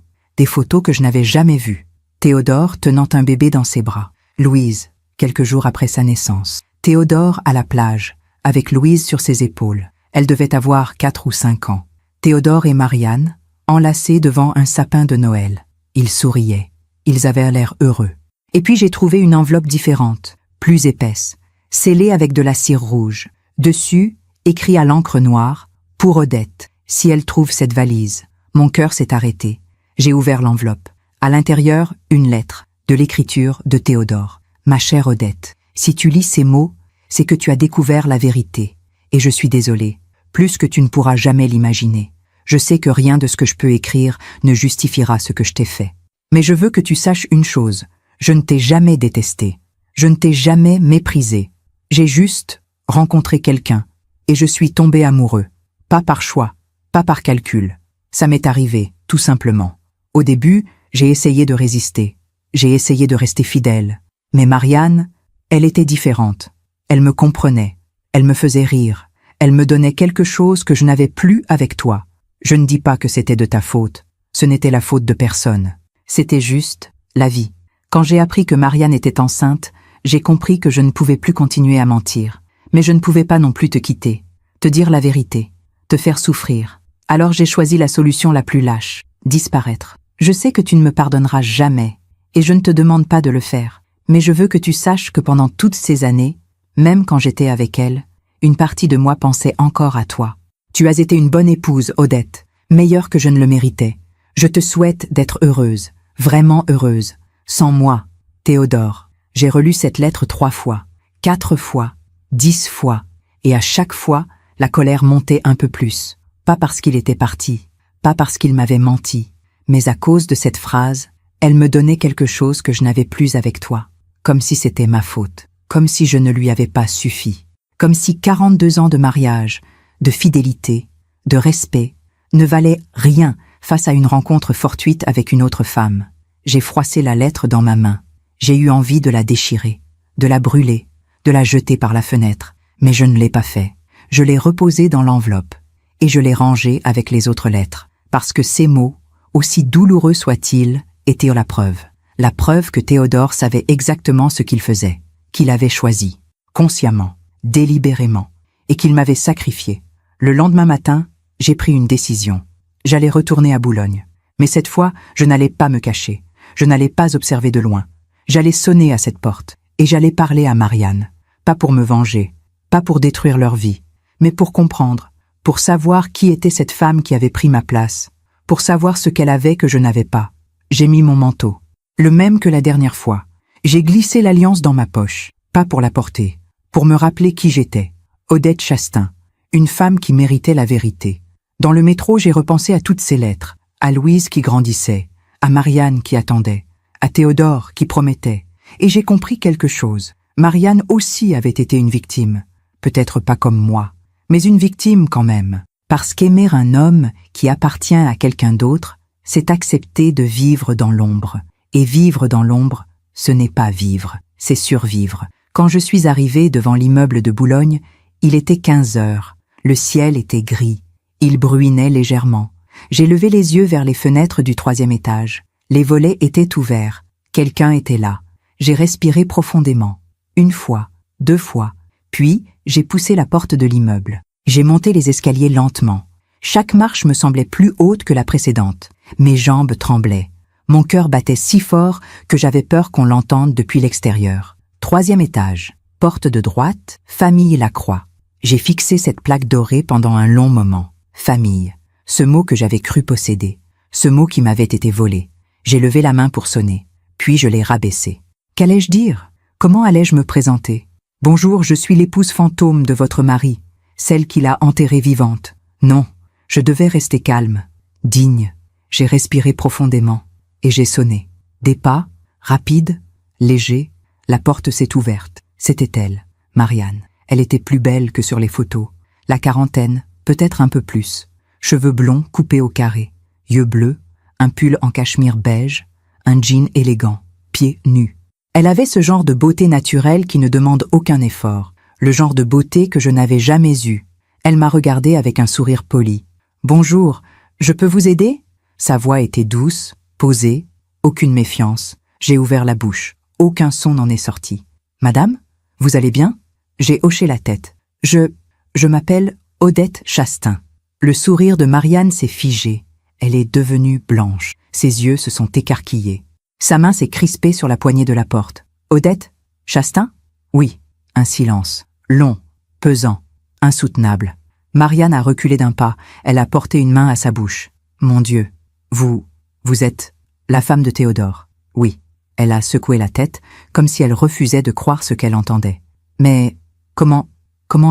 que je n'avais jamais vues. Théodore tenant un bébé dans ses bras, Louise, quelques jours après sa naissance. Théodore à la plage, avec Louise sur ses épaules. Elle devait avoir 4 ou 5 ans. Théodore et Marianne, enlacés devant un sapin de Noël. Ils souriaient. Ils avaient l'air heureux. Et puis j'ai trouvé une enveloppe différente, plus épaisse, scellée avec de la cire rouge. Dessus, écrit à l'encre noire, « Pour Odette, si elle trouve cette valise ». Mon cœur s'est arrêté. J'ai ouvert l'enveloppe. À l'intérieur, une lettre, de l'écriture de Théodore. « Ma chère Odette, si tu lis ces mots, c'est que tu as découvert la vérité. Et je suis désolée, plus que tu ne pourras jamais l'imaginer. Je sais que rien de ce que je peux écrire ne justifiera ce que je t'ai fait. Mais je veux que tu saches une chose, je ne t'ai jamais détesté. Je ne t'ai jamais méprisé. J'ai juste rencontré quelqu'un, et je suis tombé amoureux. Pas par choix, pas par calcul. Ça m'est arrivé, tout simplement. Au début, j'ai essayé de résister. J'ai essayé de rester fidèle. Mais Marianne, elle était différente. Elle me comprenait. Elle me faisait rire. Elle me donnait quelque chose que je n'avais plus avec toi. Je ne dis pas que c'était de ta faute. Ce n'était la faute de personne. C'était juste la vie. Quand j'ai appris que Marianne était enceinte, j'ai compris que je ne pouvais plus continuer à mentir. Mais je ne pouvais pas non plus te quitter, te dire la vérité, te faire souffrir. Alors j'ai choisi la solution la plus lâche, disparaître. Je sais que tu ne me pardonneras jamais, et je ne te demande pas de le faire. Mais je veux que tu saches que pendant toutes ces années, même quand j'étais avec elle, une partie de moi pensait encore à toi. Tu as été une bonne épouse, Odette, meilleure que je ne le méritais. Je te souhaite d'être heureuse, vraiment heureuse. Sans moi, Théodore. J'ai relu cette lettre 3 fois, 4 fois, 10 fois, et à chaque fois, la colère montait un peu plus. Pas parce qu'il était parti, pas parce qu'il m'avait menti, mais à cause de cette phrase, elle me donnait quelque chose que je n'avais plus avec toi. Comme si c'était ma faute, comme si je ne lui avais pas suffi, comme si 42 ans de mariage, de fidélité, de respect, ne valaient rien face à une rencontre fortuite avec une autre femme. J'ai froissé la lettre dans ma main. J'ai eu envie de la déchirer, de la brûler, de la jeter par la fenêtre, mais je ne l'ai pas fait. Je l'ai reposée dans l'enveloppe, et je l'ai rangée avec les autres lettres, parce que ces mots, aussi douloureux soient-ils, étaient la preuve que Théodore savait exactement ce qu'il faisait, qu'il avait choisi, consciemment, délibérément, et qu'il m'avait sacrifié. Le lendemain matin, j'ai pris une décision. J'allais retourner à Boulogne, mais cette fois, je n'allais pas me cacher, je n'allais pas observer de loin. J'allais sonner à cette porte, et j'allais parler à Marianne, pas pour me venger, pas pour détruire leur vie, mais pour comprendre, pour savoir qui était cette femme qui avait pris ma place, pour savoir ce qu'elle avait que je n'avais pas. J'ai mis mon manteau, le même que la dernière fois. J'ai glissé l'alliance dans ma poche, pas pour la porter, pour me rappeler qui j'étais, Odette Chastain, une femme qui méritait la vérité. Dans le métro, j'ai repensé à toutes ces lettres, à Louise qui grandissait, à Marianne qui attendait, à Théodore qui promettait, et j'ai compris quelque chose. Marianne aussi avait été une victime, peut-être pas comme moi, mais une victime quand même, parce qu'aimer un homme qui appartient à quelqu'un d'autre, c'est accepter de vivre dans l'ombre, et vivre dans l'ombre, ce n'est pas vivre, c'est survivre. Quand je suis arrivée devant l'immeuble de Boulogne, il était 15 heures, le ciel était gris, il bruinait légèrement. J'ai levé les yeux vers les fenêtres du 3e étage. Les volets étaient ouverts. Quelqu'un était là. J'ai respiré profondément. 1 fois, 2 fois. Puis, j'ai poussé la porte de l'immeuble. J'ai monté les escaliers lentement. Chaque marche me semblait plus haute que la précédente. Mes jambes tremblaient. Mon cœur battait si fort que j'avais peur qu'on l'entende depuis l'extérieur. 3e étage. Porte de droite, famille Lacroix. J'ai fixé cette plaque dorée pendant un long moment. Famille. Ce mot que j'avais cru posséder. Ce mot qui m'avait été volé. J'ai levé la main pour sonner. Puis je l'ai rabaissé. Qu'allais-je dire? Comment allais-je me présenter? Bonjour, je suis l'épouse fantôme de votre mari, celle qui l'a enterrée vivante. Non, je devais rester calme, digne. J'ai respiré profondément et j'ai sonné. Des pas, rapides, légers, la porte s'est ouverte. C'était elle, Marianne. Elle était plus belle que sur les photos. La quarantaine, peut-être un peu plus. Cheveux blonds coupés au carré, yeux bleus, un pull en cachemire beige, un jean élégant, pieds nus. Elle avait ce genre de beauté naturelle qui ne demande aucun effort, le genre de beauté que je n'avais jamais eu. Elle m'a regardé avec un sourire poli. « Bonjour, je peux vous aider ?» Sa voix était douce, posée, aucune méfiance. J'ai ouvert la bouche. Aucun son n'en est sorti. « Madame, vous allez bien ?» J'ai hoché la tête. Je m'appelle Odette Chastain. Le sourire de Marianne s'est figé. Elle est devenue blanche. Ses yeux se sont écarquillés. Sa main s'est crispée sur la poignée de la porte. « Odette Chastain ?» Oui. Un silence. Long, pesant, insoutenable. Marianne a reculé d'un pas. Elle a porté une main à sa bouche. « Mon Dieu, vous êtes la femme de Théodore. » Oui. Elle a secoué la tête, comme si elle refusait de croire ce qu'elle entendait. « Mais comment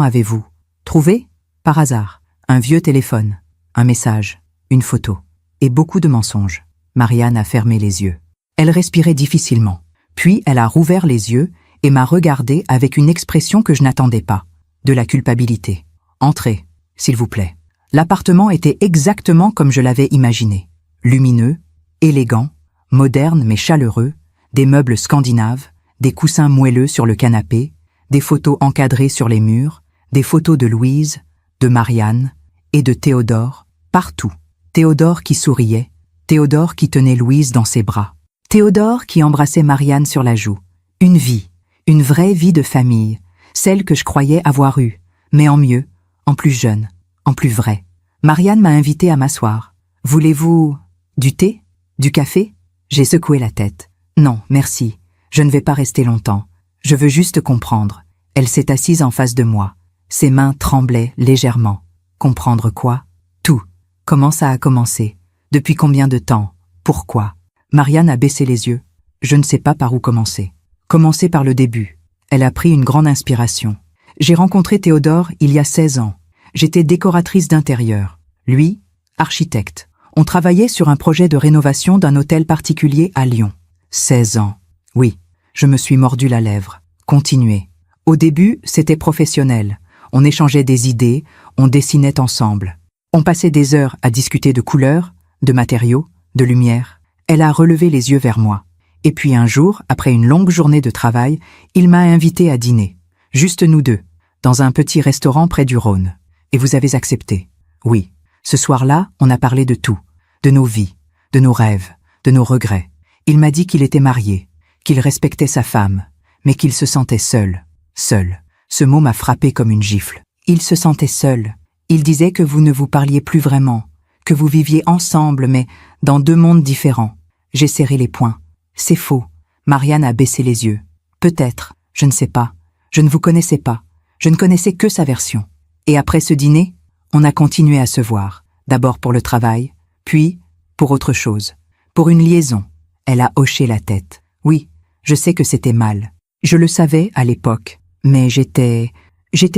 avez-vous trouvé ?» Par hasard. Un vieux téléphone, un message, une photo, et beaucoup de mensonges. Marianne a fermé les yeux. Elle respirait difficilement. Puis elle a rouvert les yeux et m'a regardé avec une expression que je n'attendais pas. De la culpabilité. « Entrez, s'il vous plaît. » L'appartement était exactement comme je l'avais imaginé. Lumineux, élégant, moderne mais chaleureux, des meubles scandinaves, des coussins moelleux sur le canapé, des photos encadrées sur les murs, des photos de Louise, de Marianne et de Théodore, partout. Théodore qui souriait, Théodore qui tenait Louise dans ses bras, Théodore qui embrassait Marianne sur la joue. Une vie, une vraie vie de famille, celle que je croyais avoir eue, mais en mieux, en plus jeune, en plus vraie. Marianne m'a invité à m'asseoir. « Voulez-vous du thé? Du café ?» J'ai secoué la tête. « Non, merci, je ne vais pas rester longtemps. Je veux juste comprendre. » Elle s'est assise en face de moi. Ses mains tremblaient légèrement. Comprendre quoi? Tout. Comment ça a commencé? Depuis combien de temps? Pourquoi? Marianne a baissé les yeux. Je ne sais pas par où commencer. Commencer par le début. Elle a pris une grande inspiration. J'ai rencontré Théodore il y a 16 ans. J'étais décoratrice d'intérieur. Lui, architecte. On travaillait sur un projet de rénovation d'un hôtel particulier à Lyon. 16 ans. Oui, je me suis mordu la lèvre. Continuez. Au début, c'était professionnel. On échangeait des idées, on dessinait ensemble. On passait des heures à discuter de couleurs, de matériaux, de lumière. Elle a relevé les yeux vers moi. Et puis un jour, après une longue journée de travail, il m'a invité à dîner. Juste nous deux, dans un petit restaurant près du Rhône. Et vous avez accepté. Oui. Ce soir-là, on a parlé de tout. De nos vies, de nos rêves, de nos regrets. Il m'a dit qu'il était marié, qu'il respectait sa femme, mais qu'il se sentait seul. Seul. Ce mot m'a frappé comme une gifle. Il se sentait seul. Il disait que vous ne vous parliez plus vraiment, que vous viviez ensemble, mais dans deux mondes différents. J'ai serré les poings. C'est faux. Marianne a baissé les yeux. Peut-être, je ne sais pas. Je ne vous connaissais pas. Je ne connaissais que sa version. Et après ce dîner, on a continué à se voir. D'abord pour le travail, puis pour autre chose. Pour une liaison. Elle a hoché la tête. Oui, je sais que c'était mal. Je le savais à l'époque. Mais j'étais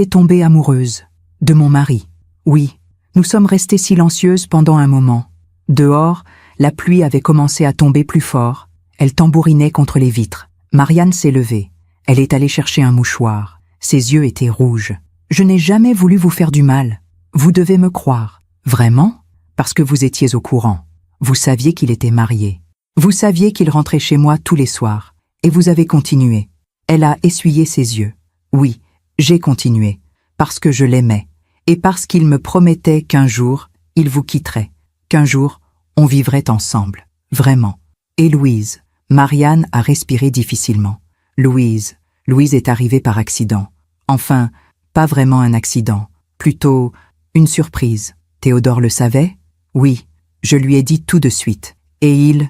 tombée amoureuse. De mon mari. Oui, nous sommes restées silencieuses pendant un moment. Dehors, la pluie avait commencé à tomber plus fort. Elle tambourinait contre les vitres. Marianne s'est levée. Elle est allée chercher un mouchoir. Ses yeux étaient rouges. Je n'ai jamais voulu vous faire du mal. Vous devez me croire. Vraiment? Parce que vous étiez au courant. Vous saviez qu'il était marié. Vous saviez qu'il rentrait chez moi tous les soirs. Et vous avez continué. Elle a essuyé ses yeux. Oui, j'ai continué. Parce que je l'aimais. Et parce qu'il me promettait qu'un jour, il vous quitterait. Qu'un jour, on vivrait ensemble. Vraiment. Et Louise? Marianne a respiré difficilement. Louise est arrivée par accident. Enfin, pas vraiment un accident. Plutôt une surprise. Théodore le savait? Oui, je lui ai dit tout de suite. Et il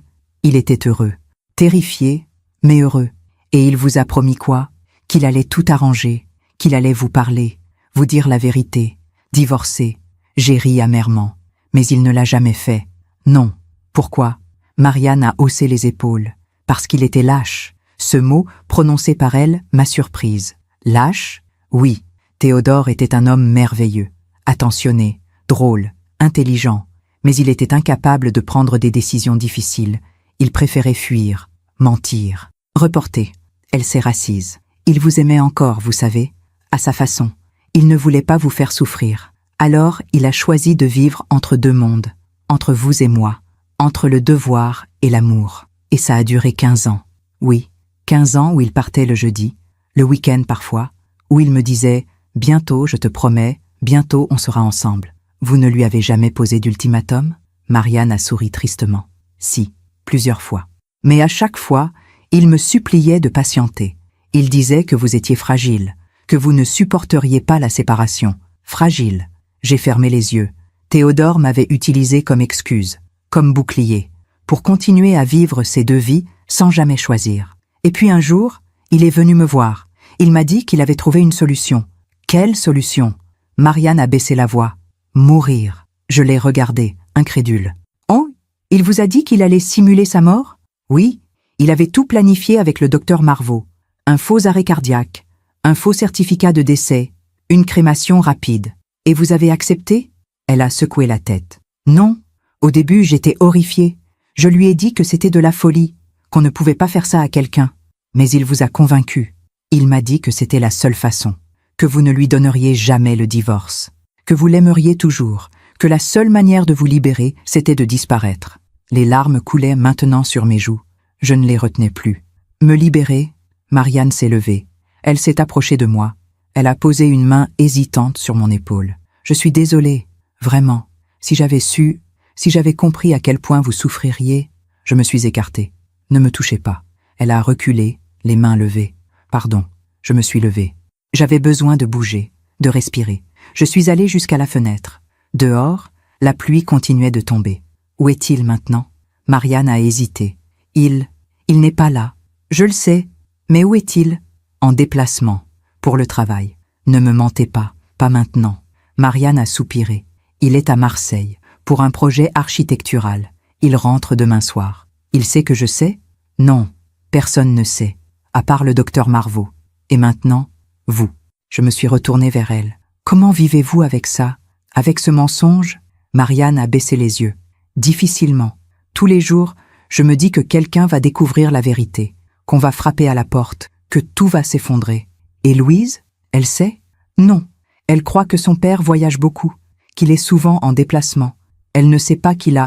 était heureux. Terrifié, mais heureux. Et il vous a promis quoi? Qu'il allait tout arranger, qu'il allait vous parler, vous dire la vérité, divorcer. J'ai ri amèrement. Mais il ne l'a jamais fait. Non. Pourquoi? Marianne a haussé les épaules. Parce qu'il était lâche. Ce mot, prononcé par elle, m'a surprise. Lâche? Oui. Théodore était un homme merveilleux, attentionné, drôle, intelligent, mais il était incapable de prendre des décisions difficiles. Il préférait fuir, mentir, reporter. Elle s'est rassise. Il vous aimait encore, vous savez. à sa façon. Il ne voulait pas vous faire souffrir. Alors, il a choisi de vivre entre deux mondes, entre vous et moi, entre le devoir et l'amour. Et ça a duré 15 ans. Oui, 15 ans où il partait le jeudi, le week-end parfois, où il me disait « Bientôt, je te promets, bientôt on sera ensemble ». Vous ne lui avez jamais posé d'ultimatum? Marianne a souri tristement. Si, plusieurs fois. Mais à chaque fois, il me suppliait de patienter. Il disait que vous étiez fragile, que vous ne supporteriez pas la séparation. Fragile. J'ai fermé les yeux. Théodore m'avait utilisé comme excuse, comme bouclier, pour continuer à vivre ces deux vies sans jamais choisir. Et puis un jour, il est venu me voir. Il m'a dit qu'il avait trouvé une solution. Quelle solution? Marianne a baissé la voix. Mourir. Je l'ai regardé, incrédule. Oh, il vous a dit qu'il allait simuler sa mort? Oui, il avait tout planifié avec le docteur Marvaux. Un faux arrêt cardiaque, un faux certificat de décès, une crémation rapide. Et vous avez accepté? Elle a secoué la tête. Non, au début j'étais horrifiée. Je lui ai dit que c'était de la folie, qu'on ne pouvait pas faire ça à quelqu'un. Mais il vous a convaincu. Il m'a dit que c'était la seule façon, que vous ne lui donneriez jamais le divorce, que vous l'aimeriez toujours, que la seule manière de vous libérer, c'était de disparaître. Les larmes coulaient maintenant sur mes joues. Je ne les retenais plus. Me libérer? Marianne s'est levée. Elle s'est approchée de moi. Elle a posé une main hésitante sur mon épaule. Je suis désolée, vraiment. Si j'avais su, si j'avais compris à quel point vous souffririez, je me suis écartée. Ne me touchez pas. Elle a reculé, les mains levées. Pardon, je me suis levée. J'avais besoin de bouger, de respirer. Je suis allée jusqu'à la fenêtre. Dehors, la pluie continuait de tomber. Où est-il maintenant? Marianne a hésité. Il n'est pas là. Je le sais. Mais où est-il? En déplacement. Pour le travail. Ne me mentez pas. Pas maintenant. Marianne a soupiré. Il est à Marseille, pour un projet architectural. Il rentre demain soir. Il sait que je sais? Non. Personne ne sait. À part le docteur Marvaux. Et maintenant, vous. Je me suis retournée vers elle. Comment vivez-vous avec ça? Avec ce mensonge? Marianne a baissé les yeux. Difficilement. Tous les jours, je me dis que quelqu'un va découvrir la vérité, qu'on va frapper à la porte, que tout va s'effondrer. Et Louise, elle sait? Non. Elle croit que son père voyage beaucoup, qu'il est souvent en déplacement. Elle ne sait pas qu'il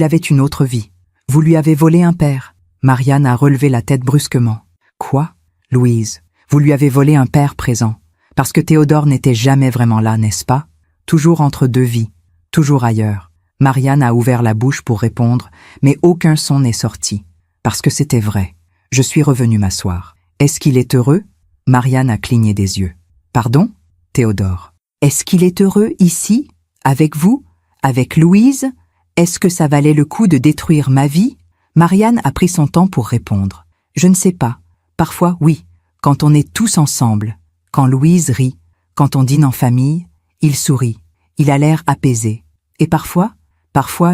avait une autre vie. Vous lui avez volé un père. Marianne a relevé la tête brusquement. Quoi? Louise, vous lui avez volé un père présent. Parce que Théodore n'était jamais vraiment là, n'est-ce pas? Toujours entre deux vies, toujours ailleurs. Marianne a ouvert la bouche pour répondre, mais aucun son n'est sorti. Parce que c'était vrai. Je suis revenue m'asseoir. Est-ce qu'il est heureux? Marianne a cligné des yeux. Pardon? Théodore. Est-ce qu'il est heureux ici? Avec vous? Avec Louise? Est-ce que ça valait le coup de détruire ma vie? Marianne a pris son temps pour répondre. Je ne sais pas. Parfois, oui. Quand on est tous ensemble. Quand Louise rit. Quand on dîne en famille. Il sourit. Il a l'air apaisé. Et parfois,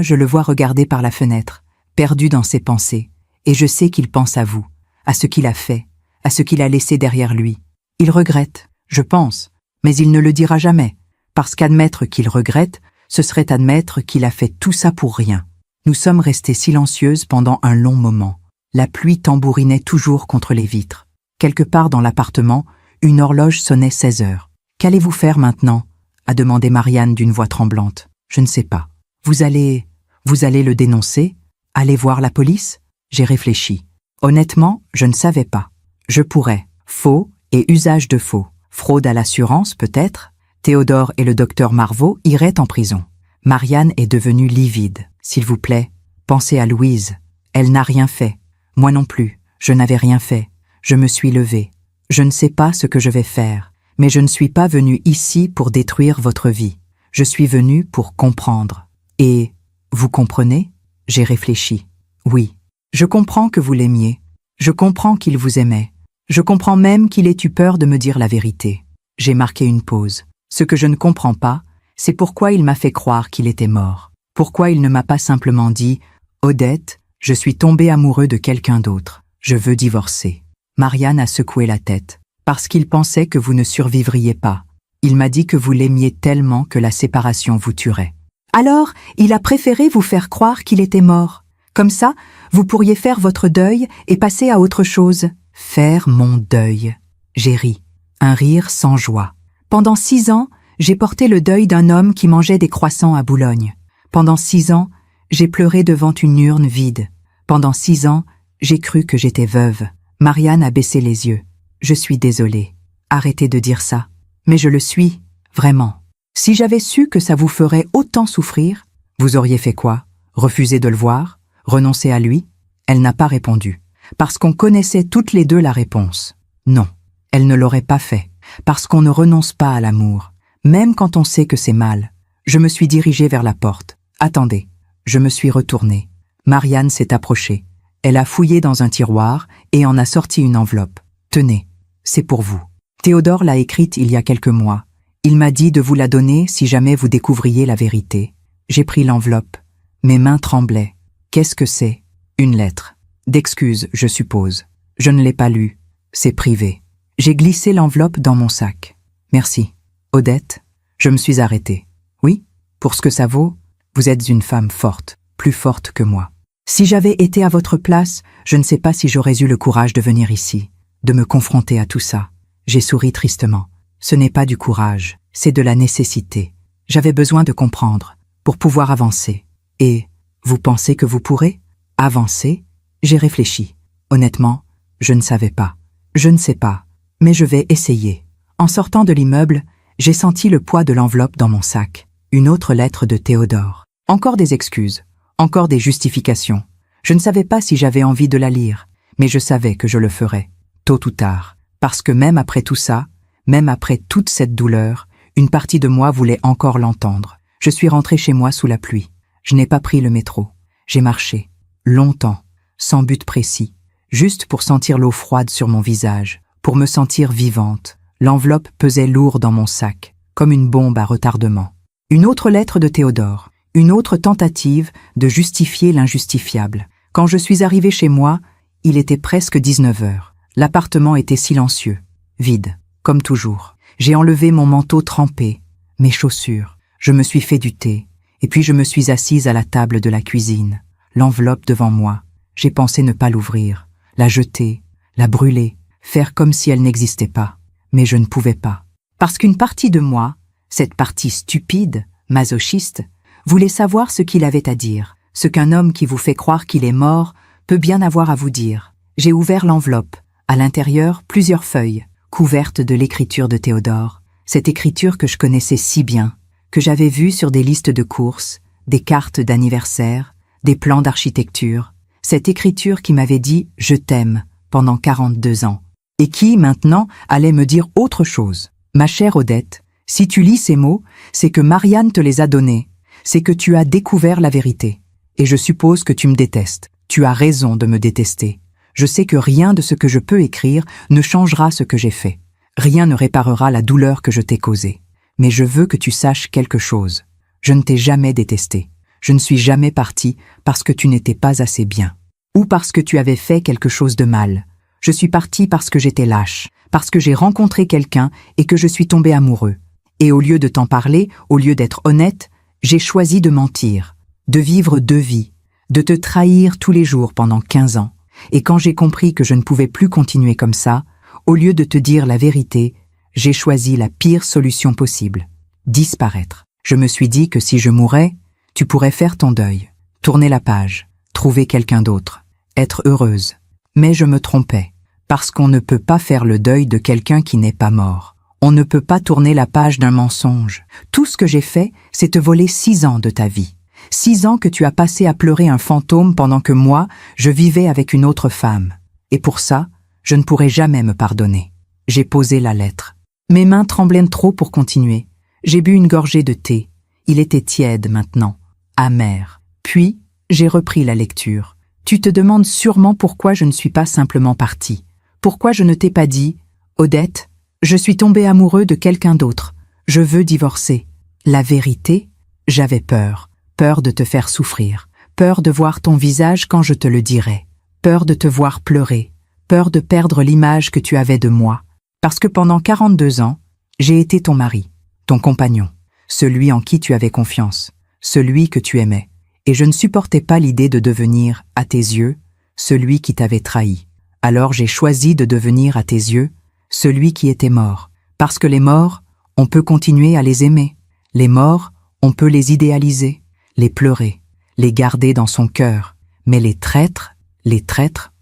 je le vois regarder par la fenêtre, perdu dans ses pensées. Et je sais qu'il pense à vous, à ce qu'il a fait, à ce qu'il a laissé derrière lui. Il regrette, je pense, mais il ne le dira jamais, parce qu'admettre qu'il regrette, ce serait admettre qu'il a fait tout ça pour rien. Nous sommes restées silencieuses pendant un long moment. La pluie tambourinait toujours contre les vitres. Quelque part dans l'appartement, une horloge sonnait 16 heures. « Qu'allez-vous faire maintenant ?» a demandé Marianne d'une voix tremblante. « Je ne sais pas. Vous allez le dénoncer? Aller voir la police ?» J'ai réfléchi. Honnêtement, je ne savais pas. Je pourrais. Faux et usage de faux. Fraude à l'assurance, peut-être. Théodore et le docteur Marvaux iraient en prison. Marianne est devenue livide. S'il vous plaît, pensez à Louise. Elle n'a rien fait. Moi non plus. Je n'avais rien fait. Je me suis levée. Je ne sais pas ce que je vais faire, mais je ne suis pas venue ici pour détruire votre vie. Je suis venue pour comprendre. Et vous comprenez? J'ai réfléchi. Oui. Je comprends que vous l'aimiez. Je comprends qu'il vous aimait. Je comprends même qu'il ait eu peur de me dire la vérité. J'ai marqué une pause. Ce que je ne comprends pas, c'est pourquoi il m'a fait croire qu'il était mort. Pourquoi il ne m'a pas simplement dit « Odette, je suis tombé amoureux de quelqu'un d'autre. Je veux divorcer. » Marianne a secoué la tête. Parce qu'il pensait que vous ne survivriez pas. Il m'a dit que vous l'aimiez tellement que la séparation vous tuerait. Alors, il a préféré vous faire croire qu'il était mort. Comme ça, vous pourriez faire votre deuil et passer à autre chose. Faire mon deuil. J'ai ri. un rire sans joie. Pendant 6 ans, j'ai porté le deuil d'un homme qui mangeait des croissants à Boulogne. Pendant 6 ans, j'ai pleuré devant une urne vide. Pendant 6 ans, j'ai cru que j'étais veuve. Marianne a baissé les yeux. Je suis désolée. Arrêtez de dire ça. Mais je le suis, vraiment. Si j'avais su que ça vous ferait autant souffrir, vous auriez fait quoi? Refuser de le voir? Renoncer à lui? Elle n'a pas répondu. Parce qu'on connaissait toutes les deux la réponse. Non, elle ne l'aurait pas fait. Parce qu'on ne renonce pas à l'amour, même quand on sait que c'est mal. Je me suis dirigée vers la porte. Attendez. Je me suis retournée. Marianne s'est approchée. Elle a fouillé dans un tiroir et en a sorti une enveloppe. Tenez, c'est pour vous. Théodore l'a écrite il y a quelques mois. Il m'a dit de vous la donner si jamais vous découvriez la vérité. J'ai pris l'enveloppe. Mes mains tremblaient. Qu'est-ce que c'est? Une lettre. D'excuses, je suppose. Je ne l'ai pas lue. C'est privé. J'ai glissé l'enveloppe dans mon sac. Merci. Odette, je me suis arrêtée. Oui, pour ce que ça vaut, vous êtes une femme forte, plus forte que moi. Si j'avais été à votre place, je ne sais pas si j'aurais eu le courage de venir ici, de me confronter à tout ça. J'ai souri tristement. Ce n'est pas du courage, c'est de la nécessité. J'avais besoin de comprendre, pour pouvoir avancer. Et, vous pensez que vous pourrez? Avancer? J'ai réfléchi. Honnêtement, je ne savais pas. Je ne sais pas, mais je vais essayer. En sortant de l'immeuble, j'ai senti le poids de l'enveloppe dans mon sac. Une autre lettre de Théodore. Encore des excuses, encore des justifications. Je ne savais pas si j'avais envie de la lire, mais je savais que je le ferais, tôt ou tard. Parce que même après tout ça, même après toute cette douleur, une partie de moi voulait encore l'entendre. Je suis rentrée chez moi sous la pluie. Je n'ai pas pris le métro. J'ai marché, longtemps, sans but précis, juste pour sentir l'eau froide sur mon visage, pour me sentir vivante. L'enveloppe pesait lourd dans mon sac, comme une bombe à retardement. Une autre lettre de Théodore, une autre tentative de justifier l'injustifiable. Quand je suis arrivée chez moi, il était presque 19 heures. L'appartement était silencieux, vide, comme toujours. J'ai enlevé mon manteau trempé, mes chaussures. Je me suis fait du thé, et puis je me suis assise à la table de la cuisine, l'enveloppe devant moi. J'ai pensé ne pas l'ouvrir, la jeter, la brûler, faire comme si elle n'existait pas. Mais je ne pouvais pas. Parce qu'une partie de moi, cette partie stupide, masochiste, voulait savoir ce qu'il avait à dire, ce qu'un homme qui vous fait croire qu'il est mort peut bien avoir à vous dire. J'ai ouvert l'enveloppe. À l'intérieur, plusieurs feuilles, couvertes de l'écriture de Théodore. Cette écriture que je connaissais si bien, que j'avais vue sur des listes de courses, des cartes d'anniversaire, des plans d'architecture. Cette écriture qui m'avait dit « Je t'aime » pendant 42 ans. Et qui, maintenant, allait me dire autre chose. Ma chère Odette, si tu lis ces mots, c'est que Marianne te les a donnés. C'est que tu as découvert la vérité. Et je suppose que tu me détestes. Tu as raison de me détester. Je sais que rien de ce que je peux écrire ne changera ce que j'ai fait. Rien ne réparera la douleur que je t'ai causée. Mais je veux que tu saches quelque chose. Je ne t'ai jamais détesté. Je ne suis jamais partie parce que tu n'étais pas assez bien. Ou parce que tu avais fait quelque chose de mal. Je suis partie parce que j'étais lâche, parce que j'ai rencontré quelqu'un et que je suis tombée amoureux. Et au lieu de t'en parler, au lieu d'être honnête, j'ai choisi de mentir, de vivre 2 vies, de te trahir tous les jours pendant 15 ans. Et quand j'ai compris que je ne pouvais plus continuer comme ça, au lieu de te dire la vérité, j'ai choisi la pire solution possible, disparaître. Je me suis dit que si je mourais, tu pourrais faire ton deuil, tourner la page, trouver quelqu'un d'autre, être heureuse. Mais je me trompais, parce qu'on ne peut pas faire le deuil de quelqu'un qui n'est pas mort. On ne peut pas tourner la page d'un mensonge. Tout ce que j'ai fait, c'est te voler 6 ans de ta vie. 6 ans que tu as passé à pleurer un fantôme pendant que moi, je vivais avec une autre femme. Et pour ça, je ne pourrai jamais me pardonner. J'ai posé la lettre. Mes mains tremblaient trop pour continuer. J'ai bu une gorgée de thé. Il était tiède maintenant, amer. Puis, j'ai repris la lecture. Tu te demandes sûrement pourquoi je ne suis pas simplement partie. Pourquoi je ne t'ai pas dit « Odette, je suis tombée amoureux de quelqu'un d'autre. Je veux divorcer. » La vérité, j'avais peur. Peur de te faire souffrir. Peur de voir ton visage quand je te le dirai. Peur de te voir pleurer. Peur de perdre l'image que tu avais de moi. Parce que pendant 42 ans, j'ai été ton mari, ton compagnon, celui en qui tu avais confiance, celui que tu aimais. Et je ne supportais pas l'idée de devenir, à tes yeux, celui qui t'avait trahi. Alors j'ai choisi de devenir, à tes yeux, celui qui était mort, Parce que les morts, on peut continuer à les aimer. Les morts, on peut les idéaliser, les pleurer, les garder dans son cœur. Mais les traîtres,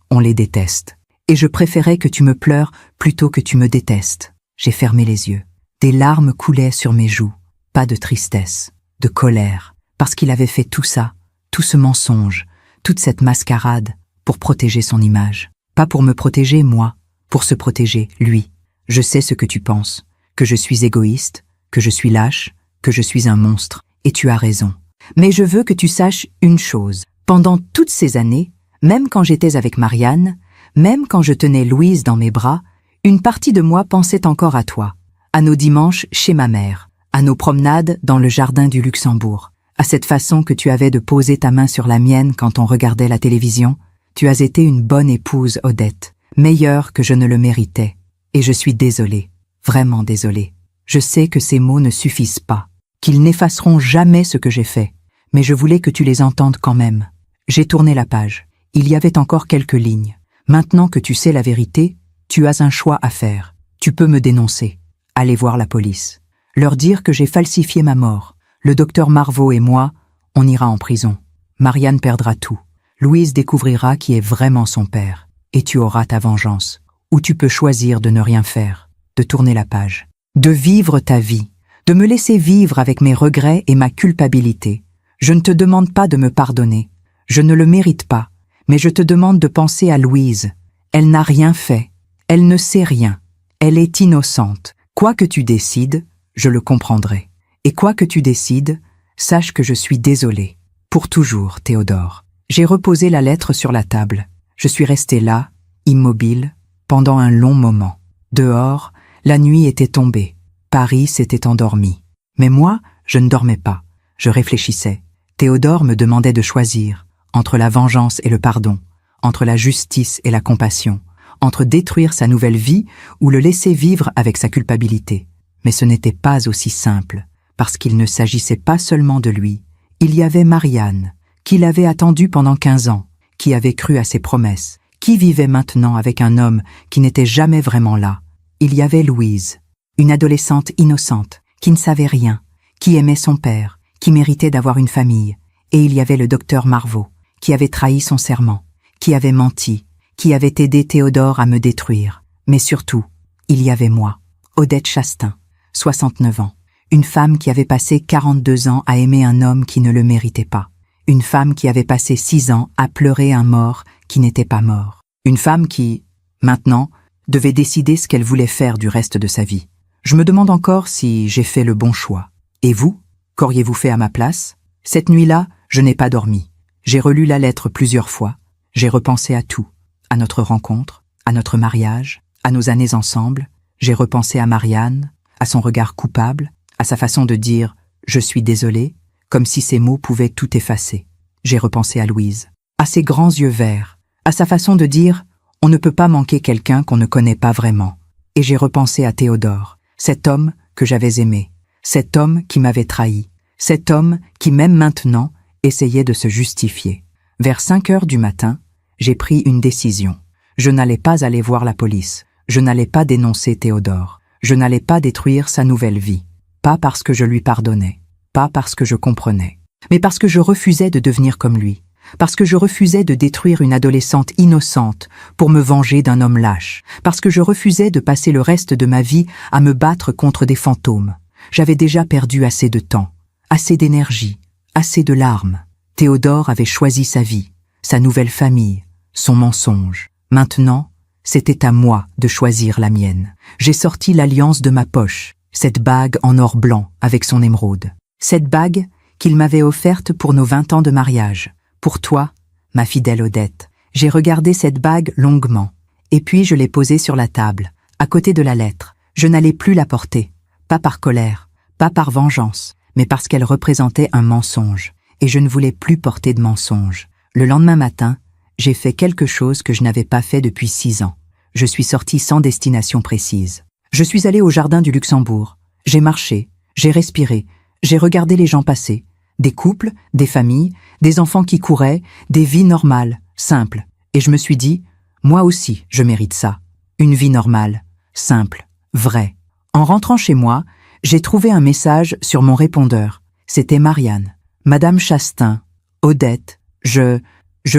on les déteste. Et je préférais que tu me pleures plutôt que tu me détestes. J'ai fermé les yeux. Des larmes coulaient sur mes joues. Pas de tristesse, de colère, parce qu'il avait fait tout ça, tout ce mensonge, toute cette mascarade, pour protéger son image. Pas pour me protéger, moi, pour se protéger, lui. Je sais ce que tu penses, que je suis égoïste, que je suis lâche, que je suis un monstre, et tu as raison. Mais je veux que tu saches une chose. Pendant toutes ces années, même quand j'étais avec Marianne, même quand je tenais Louise dans mes bras, une partie de moi pensait encore à toi, à nos dimanches chez ma mère, à nos promenades dans le jardin du Luxembourg, à cette façon que tu avais de poser ta main sur la mienne quand on regardait la télévision. Tu as été une bonne épouse, Odette, meilleure que je ne le méritais. Et je suis désolée, vraiment désolée. Je sais que ces mots ne suffisent pas, qu'ils n'effaceront jamais ce que j'ai fait, mais je voulais que tu les entendes quand même. J'ai tourné la page. Il y avait encore quelques lignes. Maintenant que tu sais la vérité, tu as un choix à faire. Tu peux me dénoncer, aller voir la police, leur dire que j'ai falsifié ma mort. Le docteur Marvaux et moi, on ira en prison. Marianne perdra tout. Louise découvrira qui est vraiment son père, et tu auras ta vengeance. Ou tu peux choisir de ne rien faire, de tourner la page, de vivre ta vie, de me laisser vivre avec mes regrets et ma culpabilité. Je ne te demande pas de me pardonner, je ne le mérite pas, mais je te demande de penser à Louise. Elle n'a rien fait, elle ne sait rien, elle est innocente. Quoi que tu décides, je le comprendrai. Et quoi que tu décides, sache que je suis désolée. Pour toujours, Théodore. J'ai reposé la lettre sur la table. Je suis restée là, immobile, pendant un long moment. Dehors, la nuit était tombée. Paris s'était endormi. Mais moi, je ne dormais pas. Je réfléchissais. Théodore me demandait de choisir entre la vengeance et le pardon, entre la justice et la compassion, entre détruire sa nouvelle vie ou le laisser vivre avec sa culpabilité. Mais ce n'était pas aussi simple, parce qu'il ne s'agissait pas seulement de lui. Il y avait Marianne, qui l'avait attendu pendant 15 ans, qui avait cru à ses promesses, qui vivait maintenant avec un homme qui n'était jamais vraiment là. Il y avait Louise, une adolescente innocente, qui ne savait rien, qui aimait son père, qui méritait d'avoir une famille. Et il y avait le docteur Marvaux, qui avait trahi son serment, qui avait menti, qui avait aidé Théodore à me détruire. Mais surtout, il y avait moi, Odette Chastain, 69 ans, une femme qui avait passé 42 ans à aimer un homme qui ne le méritait pas. Une femme qui avait passé 6 ans à pleurer un mort qui n'était pas mort. Une femme qui, maintenant, devait décider ce qu'elle voulait faire du reste de sa vie. Je me demande encore si j'ai fait le bon choix. Et vous, qu'auriez-vous fait à ma place? Cette nuit-là, je n'ai pas dormi. J'ai relu la lettre plusieurs fois. J'ai repensé à tout. À notre rencontre, à notre mariage, à nos années ensemble. J'ai repensé à Marianne, à son regard coupable, à sa façon de dire « je suis désolée », comme si ces mots pouvaient tout effacer. J'ai repensé à Louise, à ses grands yeux verts, à sa façon de dire « on ne peut pas manquer quelqu'un qu'on ne connaît pas vraiment ». Et j'ai repensé à Théodore, cet homme que j'avais aimé, cet homme qui m'avait trahi, cet homme qui, même maintenant, essayait de se justifier. Vers 5 heures du matin, j'ai pris une décision. Je n'allais pas aller voir la police, je n'allais pas dénoncer Théodore, je n'allais pas détruire sa nouvelle vie. Pas parce que je lui pardonnais, pas parce que je comprenais, mais parce que je refusais de devenir comme lui, parce que je refusais de détruire une adolescente innocente pour me venger d'un homme lâche, parce que je refusais de passer le reste de ma vie à me battre contre des fantômes. J'avais déjà perdu assez de temps, assez d'énergie, assez de larmes. Théodore avait choisi sa vie, sa nouvelle famille, son mensonge. Maintenant, c'était à moi de choisir la mienne. J'ai sorti l'alliance de ma poche, cette bague en or blanc avec son émeraude. Cette bague qu'il m'avait offerte pour nos 20 ans de mariage. Pour toi, ma fidèle Odette. J'ai regardé cette bague longuement, et puis je l'ai posée sur la table, à côté de la lettre. Je n'allais plus la porter, pas par colère, pas par vengeance, mais parce qu'elle représentait un mensonge, et je ne voulais plus porter de mensonge. Le lendemain matin, j'ai fait quelque chose que je n'avais pas fait depuis 6 ans. Je suis sortie sans destination précise. Je suis allée au jardin du Luxembourg. J'ai marché, j'ai respiré, j'ai regardé les gens passer. Des couples, des familles, des enfants qui couraient, des vies normales, simples. Et je me suis dit, moi aussi, je mérite ça. Une vie normale, simple, vraie. En rentrant chez moi, j'ai trouvé un message sur mon répondeur. C'était Marianne. Madame Chastain, Odette, je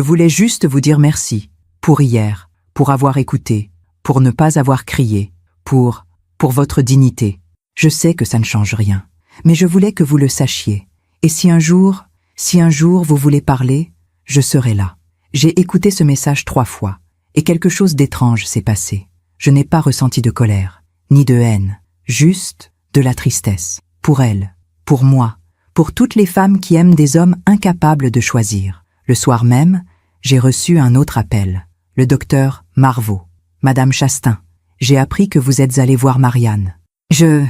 voulais juste vous dire merci. Pour hier, pour avoir écouté, pour ne pas avoir crié, pour votre dignité. Je sais que ça ne change rien, mais je voulais que vous le sachiez. Et si un jour vous voulez parler, je serai là. J'ai écouté ce message 3 fois, et quelque chose d'étrange s'est passé. Je n'ai pas ressenti de colère, ni de haine, juste de la tristesse. Pour elle, pour moi, pour toutes les femmes qui aiment des hommes incapables de choisir. Le soir même, j'ai reçu un autre appel. Le docteur Marvaux. Madame Chastain, j'ai appris que vous êtes allée voir Marianne. Je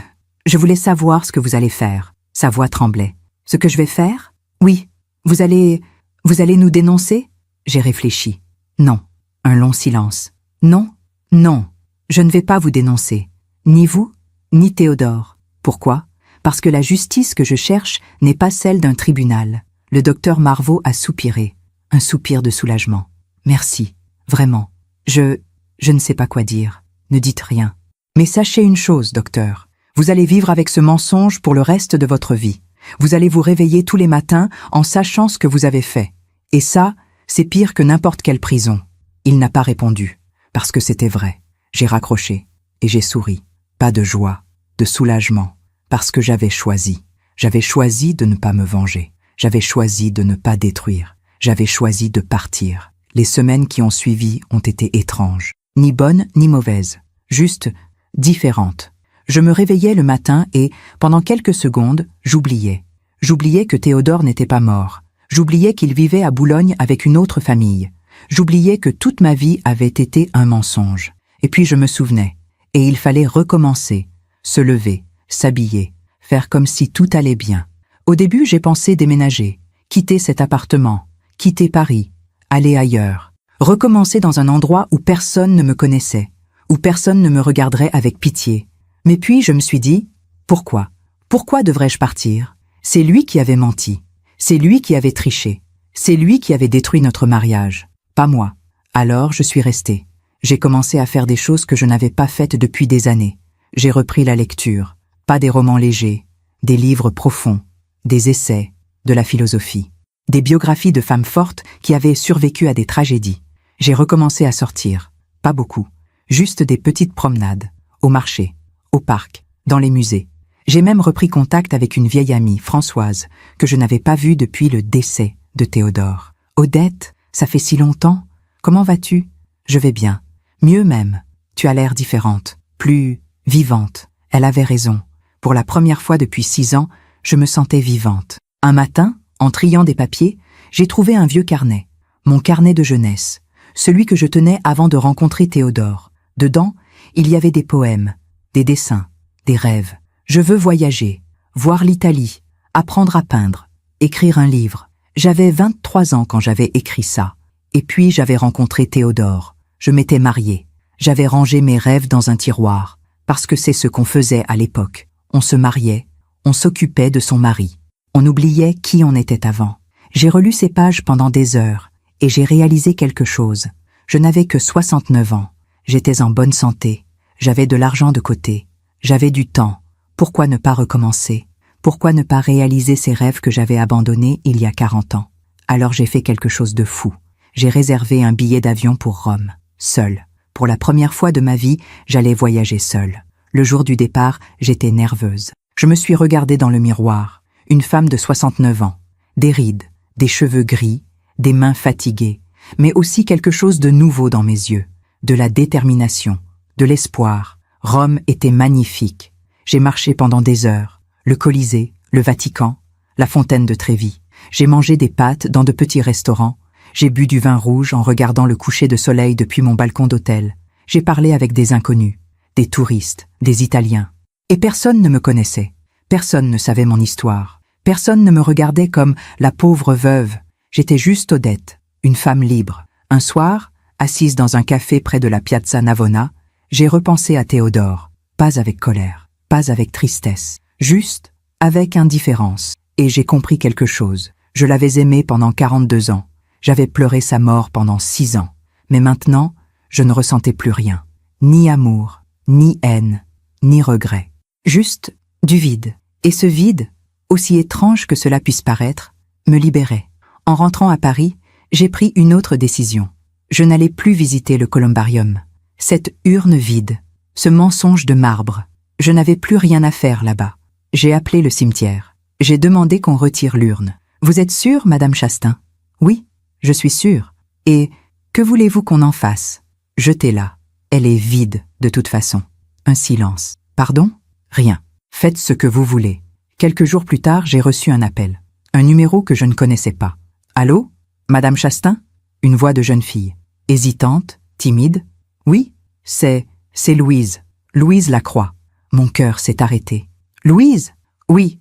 voulais savoir ce que vous allez faire. Sa voix tremblait. Ce que je vais faire? Oui. Vous allez nous dénoncer? J'ai réfléchi. Non. Un long silence. Non, non. Je ne vais pas vous dénoncer. Ni vous, ni Théodore. Pourquoi? Parce que la justice que je cherche n'est pas celle d'un tribunal. Le docteur Marvaux a soupiré. Un soupir de soulagement. Merci. Vraiment. Je ne sais pas quoi dire. Ne dites rien. Mais sachez une chose, docteur. Vous allez vivre avec ce mensonge pour le reste de votre vie. Vous allez vous réveiller tous les matins en sachant ce que vous avez fait. Et ça, c'est pire que n'importe quelle prison. Il n'a pas répondu, parce que c'était vrai. J'ai raccroché, et j'ai souri. Pas de joie, de soulagement, parce que j'avais choisi. J'avais choisi de ne pas me venger. J'avais choisi de ne pas détruire. J'avais choisi de partir. Les semaines qui ont suivi ont été étranges. Ni bonnes, ni mauvaises. Juste différentes. Je me réveillais le matin et, pendant quelques secondes, j'oubliais. J'oubliais que Théodore n'était pas mort. J'oubliais qu'il vivait à Boulogne avec une autre famille. J'oubliais que toute ma vie avait été un mensonge. Et puis je me souvenais. Et il fallait recommencer. Se lever, s'habiller, faire comme si tout allait bien. Au début, j'ai pensé déménager, quitter cet appartement, quitter Paris, aller ailleurs, recommencer dans un endroit où personne ne me connaissait, où personne ne me regarderait avec pitié. Mais puis je me suis dit, pourquoi? Pourquoi devrais-je partir? C'est lui qui avait menti. C'est lui qui avait triché. C'est lui qui avait détruit notre mariage. Pas moi. Alors je suis restée. J'ai commencé à faire des choses que je n'avais pas faites depuis des années. J'ai repris la lecture. Pas des romans légers, des livres profonds, des essais, de la philosophie. Des biographies de femmes fortes qui avaient survécu à des tragédies. J'ai recommencé à sortir. Pas beaucoup. Juste des petites promenades. Au marché. Au parc, dans les musées. J'ai même repris contact avec une vieille amie, Françoise, que je n'avais pas vue depuis le décès de Théodore. Odette, ça fait si longtemps. Comment vas-tu? Je vais bien. Mieux même. Tu as l'air différente, plus vivante. Elle avait raison. Pour la première fois depuis 6 ans, je me sentais vivante. Un matin, en triant des papiers, j'ai trouvé un vieux carnet. Mon carnet de jeunesse. Celui que je tenais avant de rencontrer Théodore. Dedans, il y avait des poèmes, des dessins, des rêves. Je veux voyager, voir l'Italie, apprendre à peindre, écrire un livre. J'avais 23 ans quand j'avais écrit ça. Et puis j'avais rencontré Théodore. Je m'étais mariée. J'avais rangé mes rêves dans un tiroir. Parce que c'est ce qu'on faisait à l'époque. On se mariait, on s'occupait de son mari. On oubliait qui on était avant. J'ai relu ces pages pendant des heures. Et j'ai réalisé quelque chose. Je n'avais que 69 ans. J'étais en bonne santé. J'avais de l'argent de côté. J'avais du temps. Pourquoi ne pas recommencer? Pourquoi ne pas réaliser ces rêves que j'avais abandonnés il y a 40 ans? Alors j'ai fait quelque chose de fou. J'ai réservé un billet d'avion pour Rome, seule. Pour la première fois de ma vie, j'allais voyager seule. Le jour du départ, j'étais nerveuse. Je me suis regardée dans le miroir. Une femme de 69 ans. Des rides, des cheveux gris, des mains fatiguées, mais aussi quelque chose de nouveau dans mes yeux. De la détermination, de l'espoir. Rome était magnifique. J'ai marché pendant des heures. Le Colisée, le Vatican, la fontaine de Trévi. J'ai mangé des pâtes dans de petits restaurants. J'ai bu du vin rouge en regardant le coucher de soleil depuis mon balcon d'hôtel. J'ai parlé avec des inconnus, des touristes, des Italiens. Et personne ne me connaissait. Personne ne savait mon histoire. Personne ne me regardait comme la pauvre veuve. J'étais juste Odette, une femme libre. Un soir, assise dans un café près de la Piazza Navona, j'ai repensé à Théodore. Pas avec colère, pas avec tristesse. Juste avec indifférence. Et j'ai compris quelque chose. Je l'avais aimé pendant 42 ans. J'avais pleuré sa mort pendant 6 ans. Mais maintenant, je ne ressentais plus rien. Ni amour, ni haine, ni regret. Juste du vide. Et ce vide, aussi étrange que cela puisse paraître, me libérait. En rentrant à Paris, j'ai pris une autre décision. Je n'allais plus visiter le columbarium. Cette urne vide, ce mensonge de marbre, je n'avais plus rien à faire là-bas. J'ai appelé le cimetière. J'ai demandé qu'on retire l'urne. « Vous êtes sûre, Madame Chastain ?»« Oui, je suis sûre. Et que voulez-vous qu'on en fasse ? Jetez-la. Elle est vide, de toute façon. » Un silence. « Pardon ? Rien. Faites ce que vous voulez. » Quelques jours plus tard, j'ai reçu un appel. Un numéro que je ne connaissais pas. « Allô ? Madame Chastain ?» Une voix de jeune fille. Hésitante, timide. « Oui, c'est Louise. Louise Lacroix. » Mon cœur s'est arrêté. « Louise ? Oui,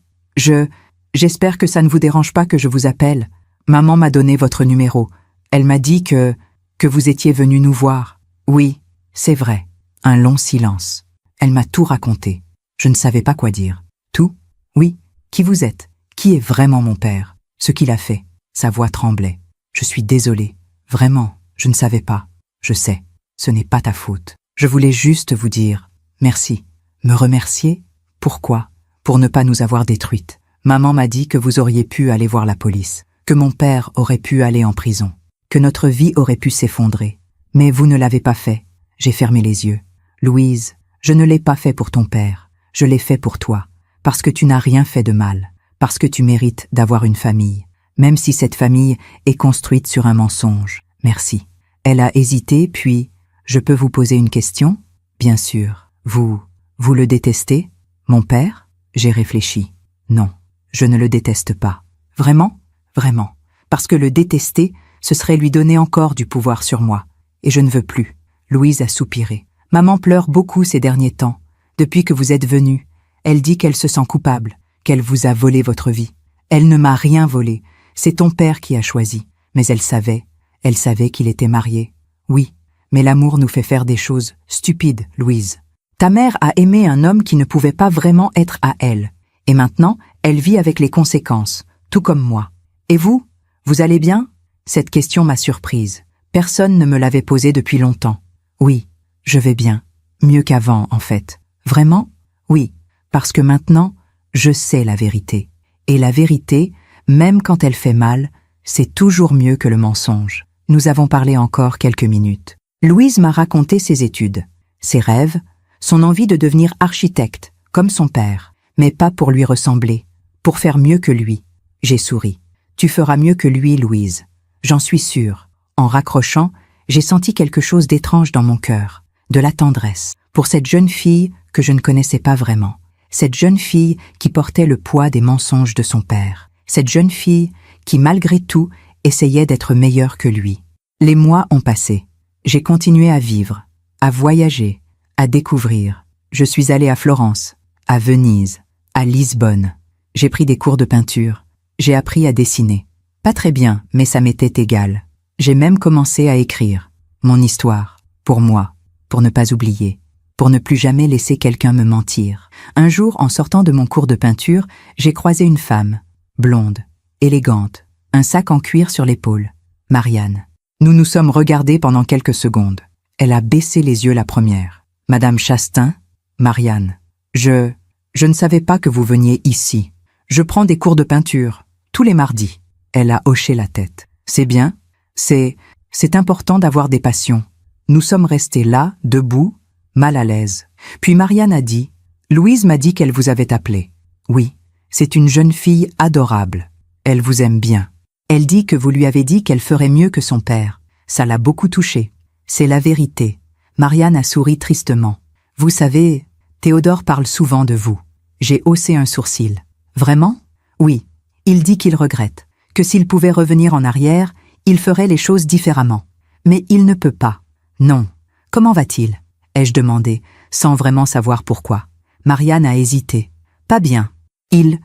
j'espère que ça ne vous dérange pas que je vous appelle. Maman m'a donné votre numéro. Elle m'a dit que vous étiez venu nous voir. Oui, c'est vrai. » Un long silence. Elle m'a tout raconté. Je ne savais pas quoi dire. Tout ? Oui. Qui vous êtes ? Qui est vraiment mon père ? Ce qu'il a fait. Sa voix tremblait. Je suis désolée. Vraiment, je ne savais pas. Je sais, ce n'est pas ta faute. Je voulais juste vous dire merci. Me remercier ? Pourquoi ? Pour ne pas nous avoir détruites. Maman m'a dit que vous auriez pu aller voir la police, que mon père aurait pu aller en prison, que notre vie aurait pu s'effondrer. Mais vous ne l'avez pas fait. J'ai fermé les yeux. Louise, je ne l'ai pas fait pour ton père. Je l'ai fait pour toi. Parce que tu n'as rien fait de mal. Parce que tu mérites d'avoir une famille. Même si cette famille est construite sur un mensonge. Merci. Elle a hésité, puis, je peux vous poser une question ? Bien sûr. Vous le détestez ? Mon père ? J'ai réfléchi. Non, je ne le déteste pas. Vraiment ? Vraiment. Parce que le détester, ce serait lui donner encore du pouvoir sur moi. Et je ne veux plus. Louise a soupiré. Maman pleure beaucoup ces derniers temps. Depuis que vous êtes venu, elle dit qu'elle se sent coupable, qu'elle vous a volé votre vie. Elle ne m'a rien volé. C'est ton père qui a choisi. Mais elle savait qu'il était marié. Oui, mais l'amour nous fait faire des choses stupides, Louise. Ta mère a aimé un homme qui ne pouvait pas vraiment être à elle. Et maintenant, elle vit avec les conséquences, tout comme moi. Et vous ? Vous allez bien ? Cette question m'a surprise. Personne ne me l'avait posée depuis longtemps. Oui, je vais bien. Mieux qu'avant, en fait. Vraiment ? Oui, parce que maintenant, je sais la vérité. Et la vérité, même quand elle fait mal, c'est toujours mieux que le mensonge. Nous avons parlé encore quelques minutes. Louise m'a raconté ses études, ses rêves, son envie de devenir architecte, comme son père, mais pas pour lui ressembler, pour faire mieux que lui. J'ai souri. Tu feras mieux que lui, Louise. J'en suis sûre. En raccrochant, j'ai senti quelque chose d'étrange dans mon cœur, de la tendresse, pour cette jeune fille que je ne connaissais pas vraiment. Cette jeune fille qui portait le poids des mensonges de son père. Cette jeune fille qui, malgré tout, essayait d'être meilleure que lui. Les mois ont passé. J'ai continué à vivre, à voyager, à découvrir. Je suis allée à Florence, à Venise, à Lisbonne. J'ai pris des cours de peinture. J'ai appris à dessiner. Pas très bien, mais ça m'était égal. J'ai même commencé à écrire. Mon histoire, pour moi, pour ne pas oublier, pour ne plus jamais laisser quelqu'un me mentir. Un jour, en sortant de mon cours de peinture, j'ai croisé une femme, blonde, élégante, un sac en cuir sur l'épaule. Marianne. Nous nous sommes regardés pendant quelques secondes. Elle a baissé les yeux la première. Madame Chastain, Marianne. Je ne savais pas que vous veniez ici. Je prends des cours de peinture, tous les mardis. Elle a hoché la tête. C'est bien. C'est important d'avoir des passions. Nous sommes restés là, debout, mal à l'aise. Puis Marianne a dit, Louise m'a dit qu'elle vous avait appelé. Oui, c'est une jeune fille adorable. Elle vous aime bien. Elle dit que vous lui avez dit qu'elle ferait mieux que son père. Ça l'a beaucoup touchée. C'est la vérité. Marianne a souri tristement. Vous savez, Théodore parle souvent de vous. J'ai haussé un sourcil. Vraiment ? Oui. Il dit qu'il regrette, que s'il pouvait revenir en arrière, il ferait les choses différemment. Mais il ne peut pas. Non. Comment va-t-il ? Ai-je demandé, sans vraiment savoir pourquoi. Marianne a hésité. Pas bien. Il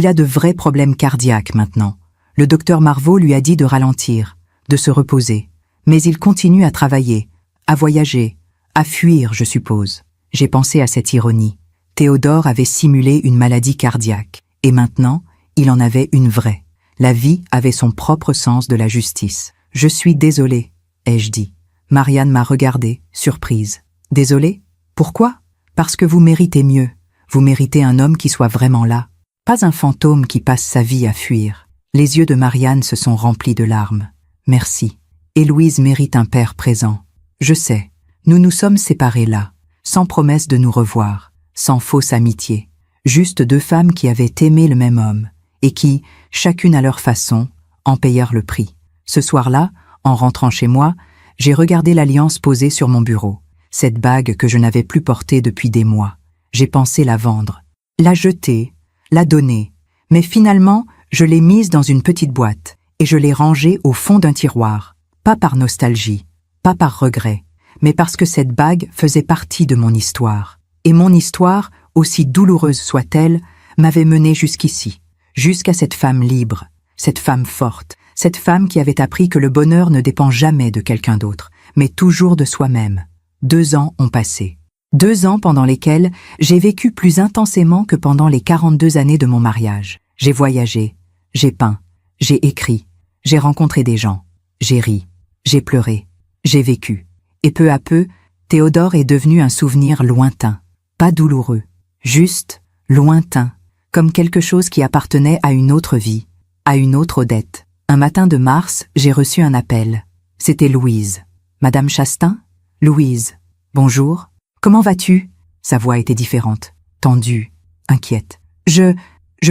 a de vrais problèmes cardiaques maintenant. Le docteur Marvaux lui a dit de ralentir, de se reposer. Mais il continue à travailler, à voyager, à fuir, je suppose. J'ai pensé à cette ironie. Théodore avait simulé une maladie cardiaque, et maintenant, il en avait une vraie. La vie avait son propre sens de la justice. « Je suis désolée », ai-je dit. Marianne m'a regardée, surprise. « Désolée ? Pourquoi ? Parce que vous méritez mieux. Vous méritez un homme qui soit vraiment là, pas un fantôme qui passe sa vie à fuir. Les yeux de Marianne se sont remplis de larmes. Merci. Et Louise mérite un père présent. Je sais, nous nous sommes séparés là, sans promesse de nous revoir, sans fausse amitié. Juste deux femmes qui avaient aimé le même homme, et qui, chacune à leur façon, en payèrent le prix. Ce soir-là, en rentrant chez moi, j'ai regardé l'alliance posée sur mon bureau, cette bague que je n'avais plus portée depuis des mois. J'ai pensé la vendre, la jeter, la donner, mais finalement, je l'ai mise dans une petite boîte, et je l'ai rangée au fond d'un tiroir, pas par nostalgie, pas par regret, mais parce que cette bague faisait partie de mon histoire. Et mon histoire, aussi douloureuse soit-elle, m'avait menée jusqu'ici, jusqu'à cette femme libre, cette femme forte, cette femme qui avait appris que le bonheur ne dépend jamais de quelqu'un d'autre, mais toujours de soi-même. 2 ans ont passé. 2 ans pendant lesquels j'ai vécu plus intensément que pendant les 42 années de mon mariage. J'ai voyagé, j'ai peint, j'ai écrit, j'ai rencontré des gens, j'ai ri, j'ai pleuré, j'ai vécu. Et peu à peu, Théodore est devenu un souvenir lointain, pas douloureux, juste lointain, comme quelque chose qui appartenait à une autre vie, à une autre Odette. Un matin de mars, j'ai reçu un appel. C'était Louise. Madame Chastain? Louise. Bonjour. Comment vas-tu? Sa voix était différente, tendue, inquiète. Je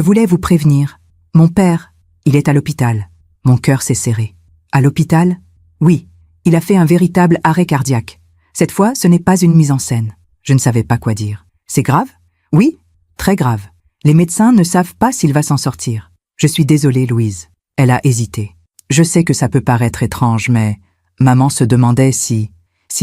voulais vous prévenir. Mon père, il est à l'hôpital. Mon cœur s'est serré. À l'hôpital? Oui. Il a fait un véritable arrêt cardiaque. Cette fois, ce n'est pas une mise en scène. Je ne savais pas quoi dire. C'est grave? Oui, très grave. Les médecins ne savent pas s'il va s'en sortir. Je suis désolée, Louise. Elle a hésité. Je sais que ça peut paraître étrange, mais maman se demandait si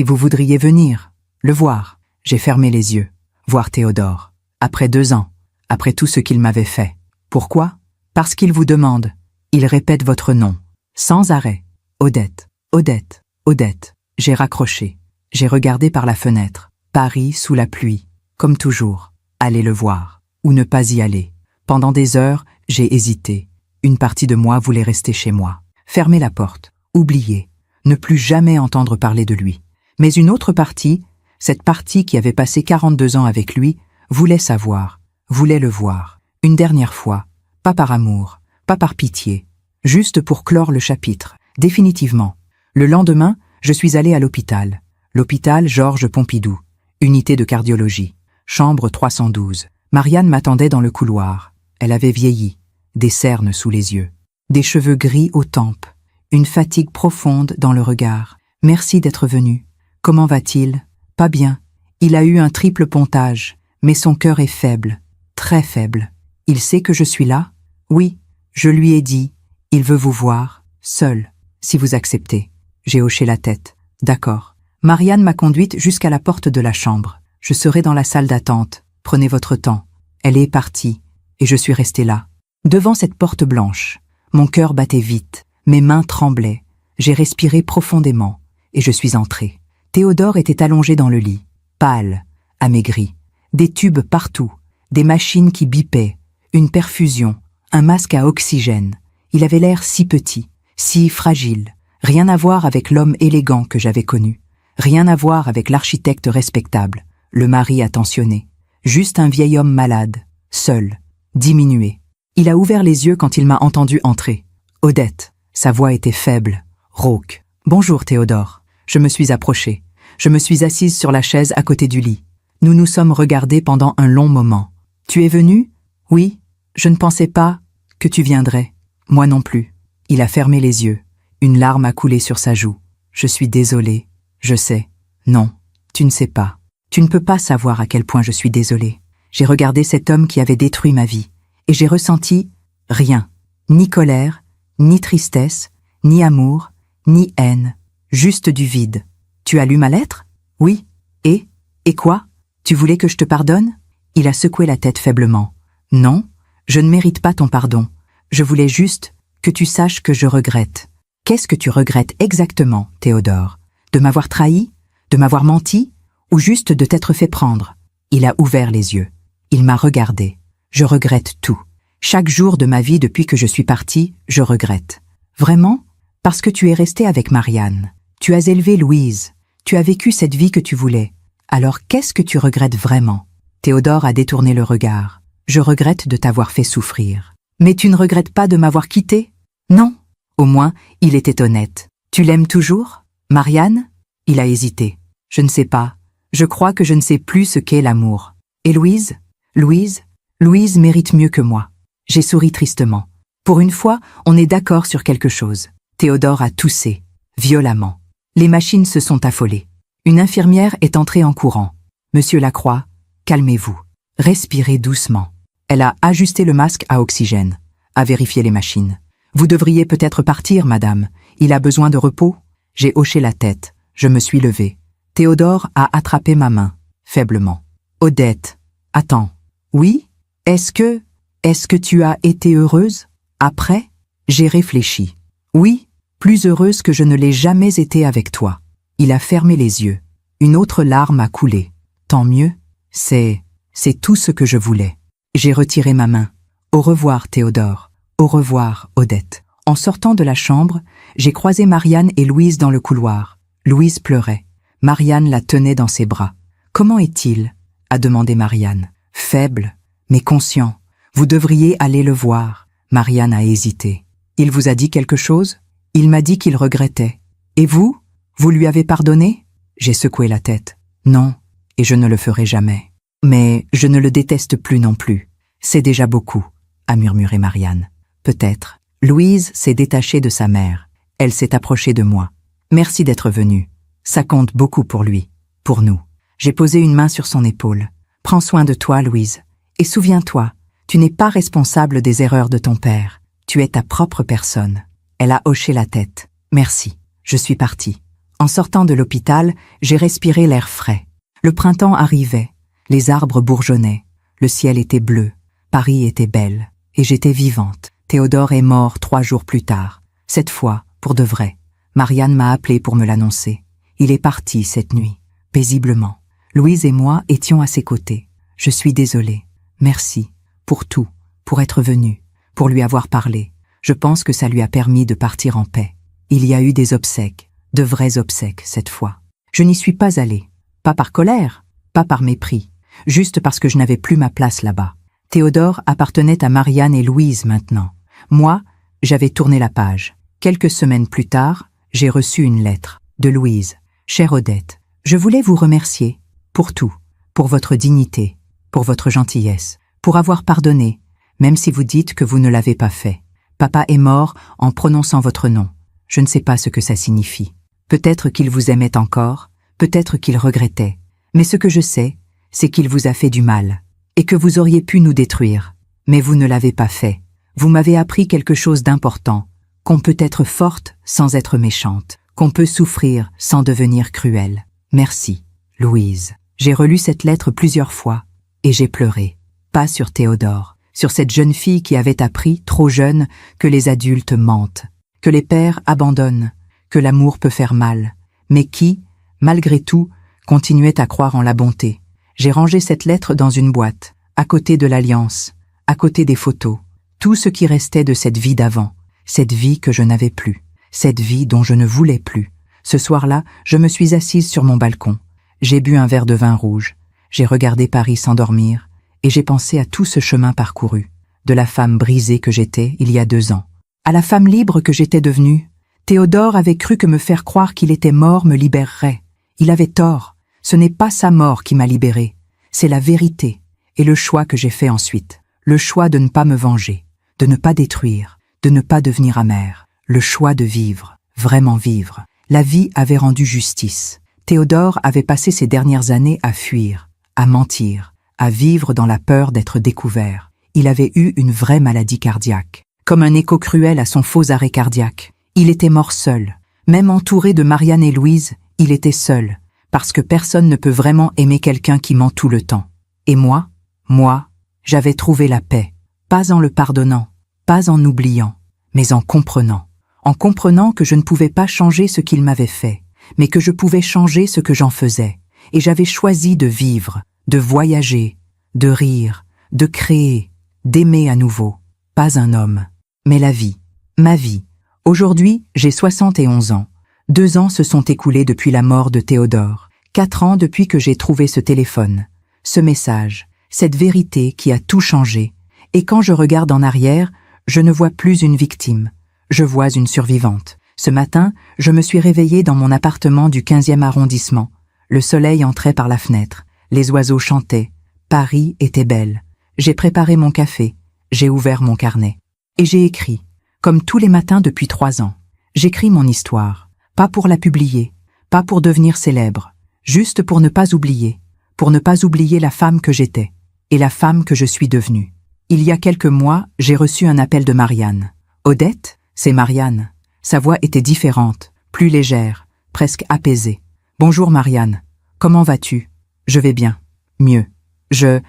vous voudriez venir, le voir. J'ai fermé les yeux. Voir Théodore. Après 2 ans. Après tout ce qu'il m'avait fait. Pourquoi? Parce qu'il vous demande. Il répète votre nom. Sans arrêt. Odette. Odette. Odette. J'ai raccroché. J'ai regardé par la fenêtre. Paris sous la pluie. Comme toujours. Aller le voir. Ou ne pas y aller. Pendant des heures, j'ai hésité. Une partie de moi voulait rester chez moi. Fermer la porte. Oublier. Ne plus jamais entendre parler de lui. Mais une autre partie, cette partie qui avait passé 42 ans avec lui, voulait savoir, voulait le voir. Une dernière fois. Pas par amour, pas par pitié. Juste pour clore le chapitre. Définitivement. Le lendemain, je suis allé à l'hôpital. L'hôpital Georges Pompidou. Unité de cardiologie. Chambre 312. Marianne m'attendait dans le couloir. Elle avait vieilli. Des cernes sous les yeux. Des cheveux gris aux tempes. Une fatigue profonde dans le regard. Merci d'être venu. Comment va-t-il? Pas bien. Il a eu un triple pontage, mais son cœur est faible. Très faible. Il sait que je suis là? Oui. Je lui ai dit. Il veut vous voir. Seul. Si vous acceptez. J'ai hoché la tête. D'accord. Marianne m'a conduite jusqu'à la porte de la chambre. Je serai dans la salle d'attente. Prenez votre temps. Elle est partie. Et je suis resté là. Devant cette porte blanche. Mon cœur battait vite. Mes mains tremblaient. J'ai respiré profondément. Et je suis entré. Théodore était allongé dans le lit. Pâle. Amaigri. Des tubes partout. Des machines qui bipaient. Une perfusion. Un masque à oxygène. Il avait l'air si petit. Si fragile. Rien à voir avec l'homme élégant que j'avais connu. Rien à voir avec l'architecte respectable. Le mari attentionné. Juste un vieil homme malade. Seul. Diminué. Il a ouvert les yeux quand il m'a entendu entrer. Odette. Sa voix était faible, rauque. Bonjour Théodore. Je me suis approchée. Je me suis assise sur la chaise à côté du lit. Nous nous sommes regardés pendant un long moment. Tu es venu? Oui. Je ne pensais pas que tu viendrais. Moi non plus. Il a fermé les yeux. Une larme a coulé sur sa joue. Je suis désolée. Je sais. Non. Tu ne sais pas. Tu ne peux pas savoir à quel point je suis désolée. J'ai regardé cet homme qui avait détruit ma vie. Et j'ai ressenti rien. Ni colère, ni tristesse, ni amour, ni haine. Juste du vide. Tu as lu ma lettre? Oui. Et quoi? Tu voulais que je te pardonne? Il a secoué la tête faiblement. Non, je ne mérite pas ton pardon. Je voulais juste que tu saches que je regrette. Qu'est-ce que tu regrettes exactement, Théodore? De m'avoir trahi? De m'avoir menti? Ou juste de t'être fait prendre? Il a ouvert les yeux. Il m'a regardé. Je regrette tout. Chaque jour de ma vie depuis que je suis partie, je regrette. Vraiment? Parce que tu es resté avec Marianne. Tu as élevé Louise. Tu as vécu cette vie que tu voulais. Alors qu'est-ce que tu regrettes vraiment? Théodore a détourné le regard. Je regrette de t'avoir fait souffrir. Mais tu ne regrettes pas de m'avoir quitté? Non. Au moins, il était honnête. Tu l'aimes toujours, Marianne? Il a hésité. Je ne sais pas. Je crois que je ne sais plus ce qu'est l'amour. Et Louise? Louise mérite mieux que moi. J'ai souri tristement. Pour une fois, on est d'accord sur quelque chose. Théodore a toussé, violemment. Les machines se sont affolées. Une infirmière est entrée en courant. Monsieur Lacroix, calmez-vous. Respirez doucement. Elle a ajusté le masque à oxygène, a vérifié les machines. Vous devriez peut-être partir, madame. Il a besoin de repos? J'ai hoché la tête. Je me suis levé. Théodore a attrapé ma main, faiblement. Odette, attends. Oui? Est-ce que tu as été heureuse? Après? J'ai réfléchi. Oui, plus heureuse que je ne l'ai jamais été avec toi. Il a fermé les yeux. Une autre larme a coulé. Tant mieux. C'est tout ce que je voulais. J'ai retiré ma main. Au revoir, Théodore. Au revoir, Odette. En sortant de la chambre, j'ai croisé Marianne et Louise dans le couloir. Louise pleurait. Marianne la tenait dans ses bras. « Comment est-il » a demandé Marianne. « Faible, mais conscient. Vous devriez aller le voir. » Marianne a hésité. « Il vous a dit quelque chose ?» Il m'a dit qu'il regrettait. « Et vous? Vous lui avez pardonné ?» J'ai secoué la tête. « Non, et je ne le ferai jamais. Mais je ne le déteste plus non plus. C'est déjà beaucoup, » a murmuré Marianne. « Peut-être. » Louise s'est détachée de sa mère. Elle s'est approchée de moi. « Merci d'être venue. Ça compte beaucoup pour lui, pour nous. » J'ai posé une main sur son épaule. « Prends soin de toi, Louise. Et souviens-toi, tu n'es pas responsable des erreurs de ton père. Tu es ta propre personne. » Elle a hoché la tête. « Merci. » Je suis partie. En sortant de l'hôpital, j'ai respiré l'air frais. Le printemps arrivait. Les arbres bourgeonnaient. Le ciel était bleu. Paris était belle. Et j'étais vivante. Théodore est mort 3 jours plus tard. Cette fois, pour de vrai. Marianne m'a appelé pour me l'annoncer. Il est parti cette nuit, paisiblement. Louise et moi étions à ses côtés. Je suis désolée. Merci. Pour tout. Pour être venue. Pour lui avoir parlé. Je pense que ça lui a permis de partir en paix. Il y a eu des obsèques. De vrais obsèques, cette fois. Je n'y suis pas allée. Pas par colère. Pas par mépris. Juste parce que je n'avais plus ma place là-bas. Théodore appartenait à Marianne et Louise maintenant. Moi, j'avais tourné la page. Quelques semaines plus tard, j'ai reçu une lettre de Louise. « Chère Odette, je voulais vous remercier pour tout, pour votre dignité, pour votre gentillesse, pour avoir pardonné, même si vous dites que vous ne l'avez pas fait. Papa est mort en prononçant votre nom. Je ne sais pas ce que ça signifie. Peut-être qu'il vous aimait encore, peut-être qu'il regrettait. Mais ce que je sais, c'est qu'il vous a fait du mal, et que vous auriez pu nous détruire. Mais vous ne l'avez pas fait. Vous m'avez appris quelque chose d'important, qu'on peut être forte sans être méchante, qu'on peut souffrir sans devenir cruelle. Merci, Louise. » J'ai relu cette lettre plusieurs fois, et j'ai pleuré. Pas sur Théodore, sur cette jeune fille qui avait appris, trop jeune, que les adultes mentent, que les pères abandonnent, que l'amour peut faire mal, mais qui, malgré tout, continuait à croire en la bonté. J'ai rangé cette lettre dans une boîte, à côté de l'Alliance, à côté des photos, tout ce qui restait de cette vie d'avant, cette vie que je n'avais plus, cette vie dont je ne voulais plus. Ce soir-là, je me suis assise sur mon balcon. J'ai bu un verre de vin rouge, j'ai regardé Paris s'endormir, et j'ai pensé à tout ce chemin parcouru, de la femme brisée que j'étais il y a 2 ans, à la femme libre que j'étais devenue. Théodore avait cru que me faire croire qu'il était mort me libérerait. Il avait tort. Ce n'est pas sa mort qui m'a libérée, c'est la vérité et le choix que j'ai fait ensuite. Le choix de ne pas me venger, de ne pas détruire, de ne pas devenir amère. Le choix de vivre, vraiment vivre. La vie avait rendu justice. Théodore avait passé ses dernières années à fuir, à mentir, à vivre dans la peur d'être découvert. Il avait eu une vraie maladie cardiaque, comme un écho cruel à son faux arrêt cardiaque. Il était mort seul. Même entouré de Marianne et Louise, il était seul, parce que personne ne peut vraiment aimer quelqu'un qui ment tout le temps. Et moi, j'avais trouvé la paix, pas en le pardonnant, pas en oubliant, mais en comprenant que je ne pouvais pas changer ce qu'il m'avait fait, mais que je pouvais changer ce que j'en faisais. Et j'avais choisi de vivre, de voyager, de rire, de créer, d'aimer à nouveau. Pas un homme, mais la vie, ma vie. Aujourd'hui, j'ai 71 ans. 2 ans se sont écoulés depuis la mort de Théodore. 4 ans depuis que j'ai trouvé ce téléphone, ce message, cette vérité qui a tout changé. Et quand je regarde en arrière, je ne vois plus une victime, je vois une survivante. Ce matin, je me suis réveillée dans mon appartement du 15e arrondissement. Le soleil entrait par la fenêtre, les oiseaux chantaient, Paris était belle. J'ai préparé mon café, j'ai ouvert mon carnet. Et j'ai écrit, comme tous les matins depuis 3 ans. J'écris mon histoire, pas pour la publier, pas pour devenir célèbre, juste pour ne pas oublier la femme que j'étais et la femme que je suis devenue. Il y a quelques mois, j'ai reçu un appel de Marianne. Odette, c'est Marianne. Sa voix était différente, plus légère, presque apaisée. Bonjour Marianne, comment vas-tu? Je vais bien. Mieux. Je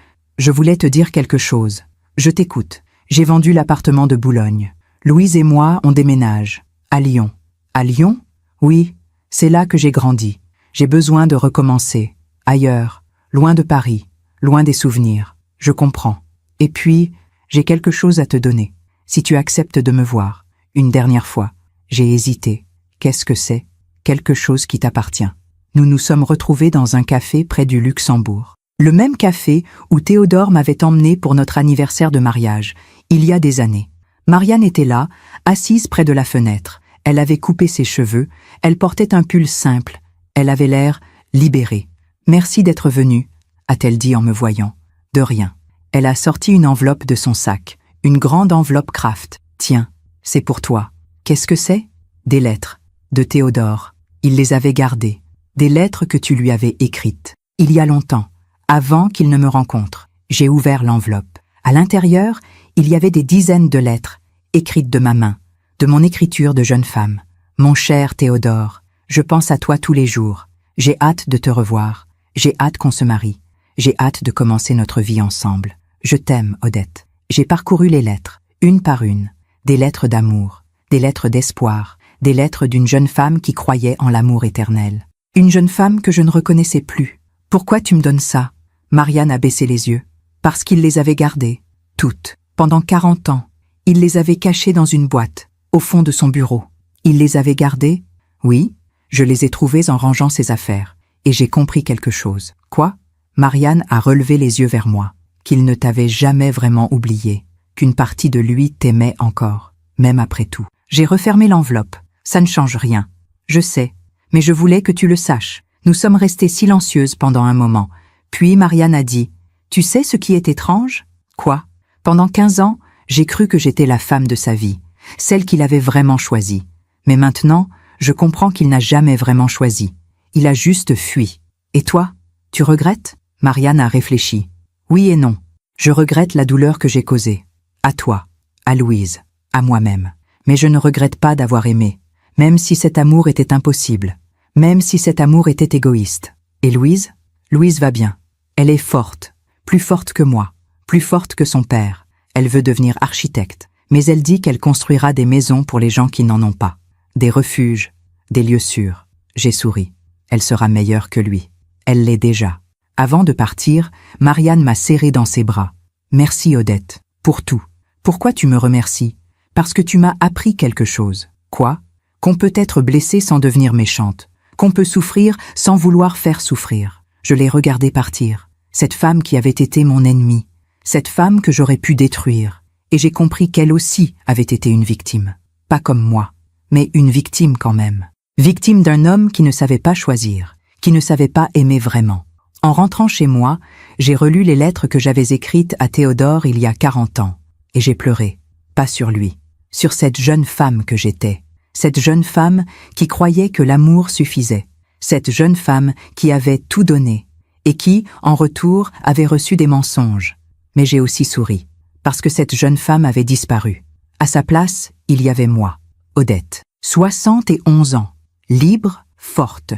voulais te dire quelque chose. Je t'écoute. J'ai vendu l'appartement de Boulogne. Louise et moi, on déménage. À Lyon. À Lyon? Oui, c'est là que j'ai grandi. J'ai besoin de recommencer. Ailleurs, loin de Paris, loin des souvenirs. Je comprends. Et puis, j'ai quelque chose à te donner. Si tu acceptes de me voir, une dernière fois. J'ai hésité. Qu'est-ce que c'est? Quelque chose qui t'appartient. Nous nous sommes retrouvés dans un café près du Luxembourg. Le même café où Théodore m'avait emmené pour notre anniversaire de mariage, il y a des années. Marianne était là, assise près de la fenêtre. Elle avait coupé ses cheveux, elle portait un pull simple. Elle avait l'air libérée. « Merci d'être venue », a-t-elle dit en me voyant. « De rien ». Elle a sorti une enveloppe de son sac, une grande enveloppe Kraft. « Tiens, c'est pour toi. » Qu'est-ce que c'est? Des lettres. De Théodore. Il les avait gardées. Des lettres que tu lui avais écrites. Il y a longtemps, avant qu'il ne me rencontre. J'ai ouvert l'enveloppe. À l'intérieur, il y avait des dizaines de lettres, écrites de ma main, de mon écriture de jeune femme. Mon cher Théodore, je pense à toi tous les jours. J'ai hâte de te revoir. J'ai hâte qu'on se marie. J'ai hâte de commencer notre vie ensemble. Je t'aime, Odette. J'ai parcouru les lettres, une par une. Des lettres d'amour, des lettres d'espoir, des lettres d'une jeune femme qui croyait en l'amour éternel. Une jeune femme que je ne reconnaissais plus. Pourquoi tu me donnes ça? Marianne a baissé les yeux. Parce qu'il les avait gardées, toutes, pendant 40 ans. Il les avait cachées dans une boîte, au fond de son bureau. Il les avait gardées? Oui, je les ai trouvées en rangeant ses affaires. Et j'ai compris quelque chose. Quoi? Marianne a relevé les yeux vers moi. Qu'il ne t'avait jamais vraiment oublié. Qu'une partie de lui t'aimait encore, même après tout. J'ai refermé l'enveloppe. Ça ne change rien. Je sais, mais je voulais que tu le saches. Nous sommes restées silencieuses pendant un moment. Puis Marianne a dit, « Tu sais ce qui est étrange? » Quoi? Pendant 15 ans, j'ai cru que j'étais la femme de sa vie, celle qu'il avait vraiment choisie. Mais maintenant, je comprends qu'il n'a jamais vraiment choisi. Il a juste fui. Et toi, tu regrettes? Marianne a réfléchi. Oui et non. Je regrette la douleur que j'ai causée. À toi, à Louise, à moi-même. Mais je ne regrette pas d'avoir aimé, même si cet amour était impossible, même si cet amour était égoïste. Et Louise? Louise va bien. Elle est forte, plus forte que moi, plus forte que son père. Elle veut devenir architecte, mais elle dit qu'elle construira des maisons pour les gens qui n'en ont pas. Des refuges, des lieux sûrs. J'ai souri. Elle sera meilleure que lui. Elle l'est déjà. Avant de partir, Marianne m'a serré dans ses bras. Merci Odette, pour tout. Pourquoi tu me remercies? Parce que tu m'as appris quelque chose. Quoi? Qu'on peut être blessé sans devenir méchante. Qu'on peut souffrir sans vouloir faire souffrir. Je l'ai regardée partir. Cette femme qui avait été mon ennemie. Cette femme que j'aurais pu détruire. Et j'ai compris qu'elle aussi avait été une victime. Pas comme moi, mais une victime quand même. Victime d'un homme qui ne savait pas choisir, qui ne savait pas aimer vraiment. En rentrant chez moi, j'ai relu les lettres que j'avais écrites à Théodore il y a 40 ans. Et j'ai pleuré. Pas sur lui, sur cette jeune femme que j'étais. Cette jeune femme qui croyait que l'amour suffisait. Cette jeune femme qui avait tout donné. Et qui, en retour, avait reçu des mensonges. Mais j'ai aussi souri. Parce que cette jeune femme avait disparu. À sa place, il y avait moi, Odette. 71 ans. Libre, forte,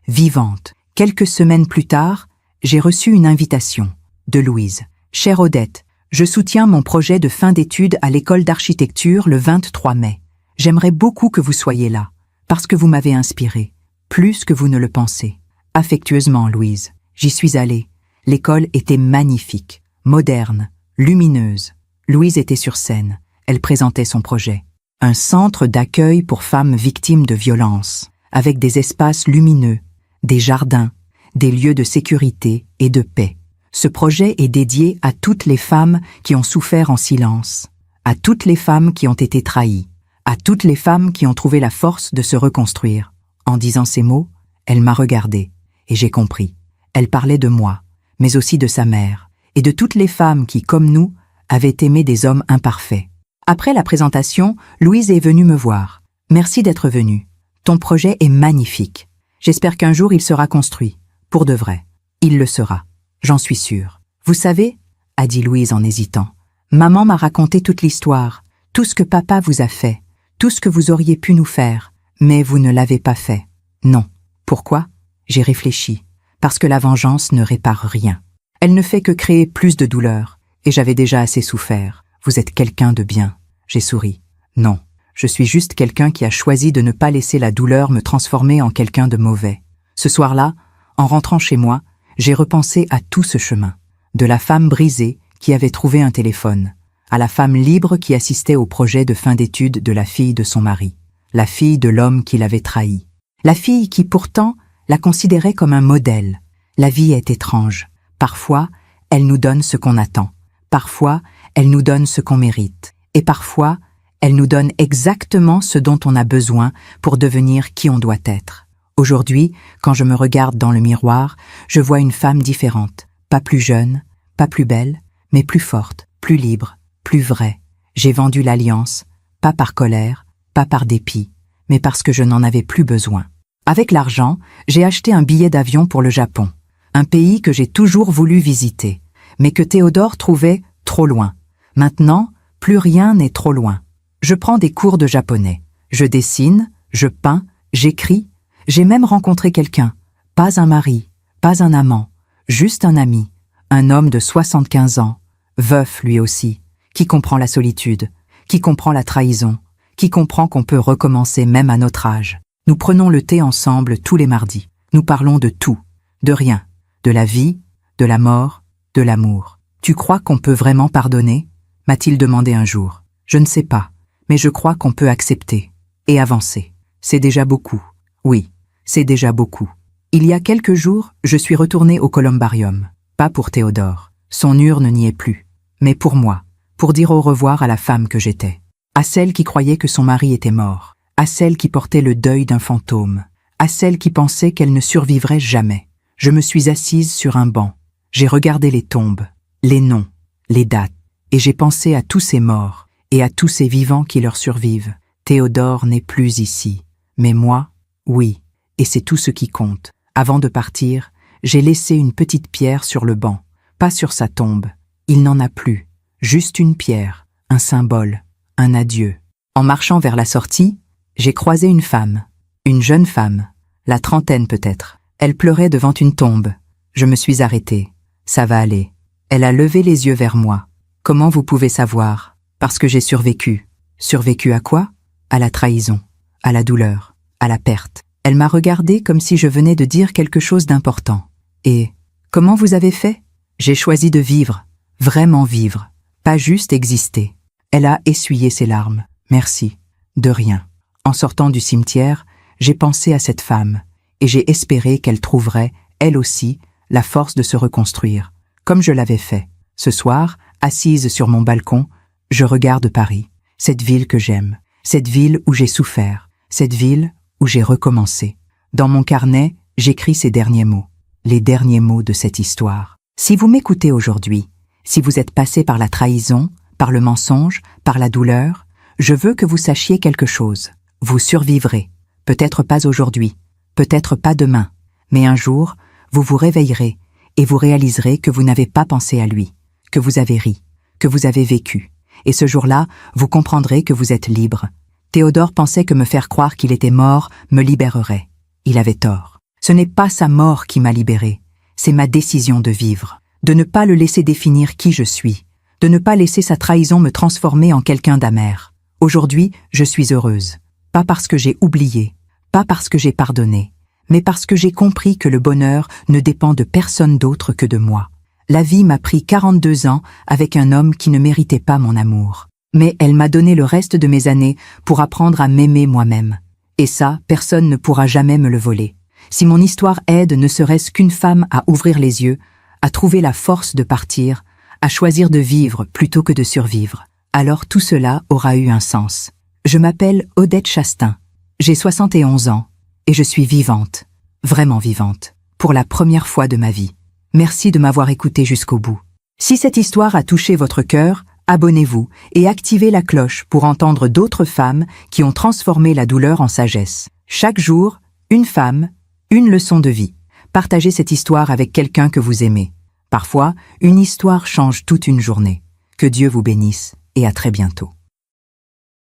vivante. Quelques semaines plus tard, j'ai reçu une invitation de Louise. Chère Odette, je soutiens mon projet de fin d'études à l'école d'architecture le 23 mai. J'aimerais beaucoup que vous soyez là, parce que vous m'avez inspirée, plus que vous ne le pensez. Affectueusement, Louise. J'y suis allée. L'école était magnifique, moderne, lumineuse. Louise était sur scène. Elle présentait son projet. Un centre d'accueil pour femmes victimes de violences, avec des espaces lumineux, des jardins, des lieux de sécurité et de paix. Ce projet est dédié à toutes les femmes qui ont souffert en silence, à toutes les femmes qui ont été trahies, à toutes les femmes qui ont trouvé la force de se reconstruire. En disant ces mots, elle m'a regardé, et j'ai compris. Elle parlait de moi, mais aussi de sa mère, et de toutes les femmes qui, comme nous, avaient aimé des hommes imparfaits. Après la présentation, Louise est venue me voir. « Merci d'être venue. Ton projet est magnifique. J'espère qu'un jour il sera construit. Pour de vrai. Il le sera. J'en suis sûre. Vous savez, » a dit Louise en hésitant, « maman m'a raconté toute l'histoire, tout ce que papa vous a fait, tout ce que vous auriez pu nous faire, mais vous ne l'avez pas fait. Non. Pourquoi ? J'ai réfléchi. Parce que la vengeance ne répare rien. Elle ne fait que créer plus de douleur, et j'avais déjà assez souffert. Vous êtes quelqu'un de bien. » J'ai souri. Non, je suis juste quelqu'un qui a choisi de ne pas laisser la douleur me transformer en quelqu'un de mauvais. Ce soir-là, en rentrant chez moi, j'ai repensé à tout ce chemin. De la femme brisée qui avait trouvé un téléphone, à la femme libre qui assistait au projet de fin d'études de la fille de son mari, la fille de l'homme qui l'avait trahie, la fille qui pourtant la considérait comme un modèle. La vie est étrange. Parfois, elle nous donne ce qu'on attend. Parfois, elle nous donne ce qu'on mérite. Et parfois, elle nous donne exactement ce dont on a besoin pour devenir qui on doit être. Aujourd'hui, quand je me regarde dans le miroir, je vois une femme différente. Pas plus jeune, pas plus belle, mais plus forte, plus libre, plus vraie. J'ai vendu l'alliance, pas par colère, pas par dépit, mais parce que je n'en avais plus besoin. Avec l'argent, j'ai acheté un billet d'avion pour le Japon, un pays que j'ai toujours voulu visiter, mais que Théodore trouvait trop loin. Maintenant, plus rien n'est trop loin. Je prends des cours de japonais. Je dessine, je peins, j'écris. J'ai même rencontré quelqu'un. Pas un mari, pas un amant, juste un ami. Un homme de 75 ans, veuf lui aussi, qui comprend la solitude, qui comprend la trahison, qui comprend qu'on peut recommencer même à notre âge. Nous prenons le thé ensemble tous les mardis. Nous parlons de tout, de rien, de la vie, de la mort, de l'amour. Tu crois qu'on peut vraiment pardonner ? M'a-t-il demandé un jour. Je ne sais pas, mais je crois qu'on peut accepter et avancer. C'est déjà beaucoup. Oui, c'est déjà beaucoup. Il y a quelques jours, je suis retournée au columbarium. Pas pour Théodore, son urne n'y est plus, mais pour moi, pour dire au revoir à la femme que j'étais, à celle qui croyait que son mari était mort, à celle qui portait le deuil d'un fantôme, à celle qui pensait qu'elle ne survivrait jamais. Je me suis assise sur un banc. J'ai regardé les tombes, les noms, les dates, et j'ai pensé à tous ces morts et à tous ces vivants qui leur survivent. Théodore n'est plus ici, mais moi, oui, et c'est tout ce qui compte. Avant de partir, j'ai laissé une petite pierre sur le banc, pas sur sa tombe. Il n'en a plus, juste une pierre, un symbole, un adieu. En marchant vers la sortie, j'ai croisé une femme, une jeune femme, la trentaine peut-être. Elle pleurait devant une tombe. Je me suis arrêtée. Ça va aller. Elle a levé les yeux vers moi. Comment vous pouvez savoir ? Parce que j'ai survécu. Survécu à quoi ? À la trahison, à la douleur, à la perte. Elle m'a regardée comme si je venais de dire quelque chose d'important. Et comment vous avez fait ? J'ai choisi de vivre, vraiment vivre, pas juste exister. Elle a essuyé ses larmes. Merci. De rien. En sortant du cimetière, j'ai pensé à cette femme, et j'ai espéré qu'elle trouverait, elle aussi, la force de se reconstruire, comme je l'avais fait. Ce soir, assise sur mon balcon, je regarde Paris, cette ville que j'aime, cette ville où j'ai souffert, cette ville où j'ai recommencé. Dans mon carnet, j'écris ces derniers mots, les derniers mots de cette histoire. Si vous m'écoutez aujourd'hui, si vous êtes passé par la trahison, par le mensonge, par la douleur, je veux que vous sachiez quelque chose. Vous survivrez, peut-être pas aujourd'hui, peut-être pas demain, mais un jour, vous vous réveillerez et vous réaliserez que vous n'avez pas pensé à lui, que vous avez ri, que vous avez vécu. Et ce jour-là, vous comprendrez que vous êtes libre. Théodore pensait que me faire croire qu'il était mort me libérerait. Il avait tort. Ce n'est pas sa mort qui m'a libéré, c'est ma décision de vivre, de ne pas le laisser définir qui je suis, de ne pas laisser sa trahison me transformer en quelqu'un d'amer. Aujourd'hui, je suis heureuse. Pas parce que j'ai oublié, pas parce que j'ai pardonné, mais parce que j'ai compris que le bonheur ne dépend de personne d'autre que de moi. La vie m'a pris 42 ans avec un homme qui ne méritait pas mon amour. Mais elle m'a donné le reste de mes années pour apprendre à m'aimer moi-même. Et ça, personne ne pourra jamais me le voler. Si mon histoire aide ne serait-ce qu'une femme à ouvrir les yeux, à trouver la force de partir, à choisir de vivre plutôt que de survivre. Alors tout cela aura eu un sens. Je m'appelle Odette Chastain. J'ai 71 ans et je suis vivante, vraiment vivante, pour la première fois de ma vie. Merci de m'avoir écouté jusqu'au bout. Si cette histoire a touché votre cœur, abonnez-vous et activez la cloche pour entendre d'autres femmes qui ont transformé la douleur en sagesse. Chaque jour, une femme, une leçon de vie. Partagez cette histoire avec quelqu'un que vous aimez. Parfois, une histoire change toute une journée. Que Dieu vous bénisse et à très bientôt.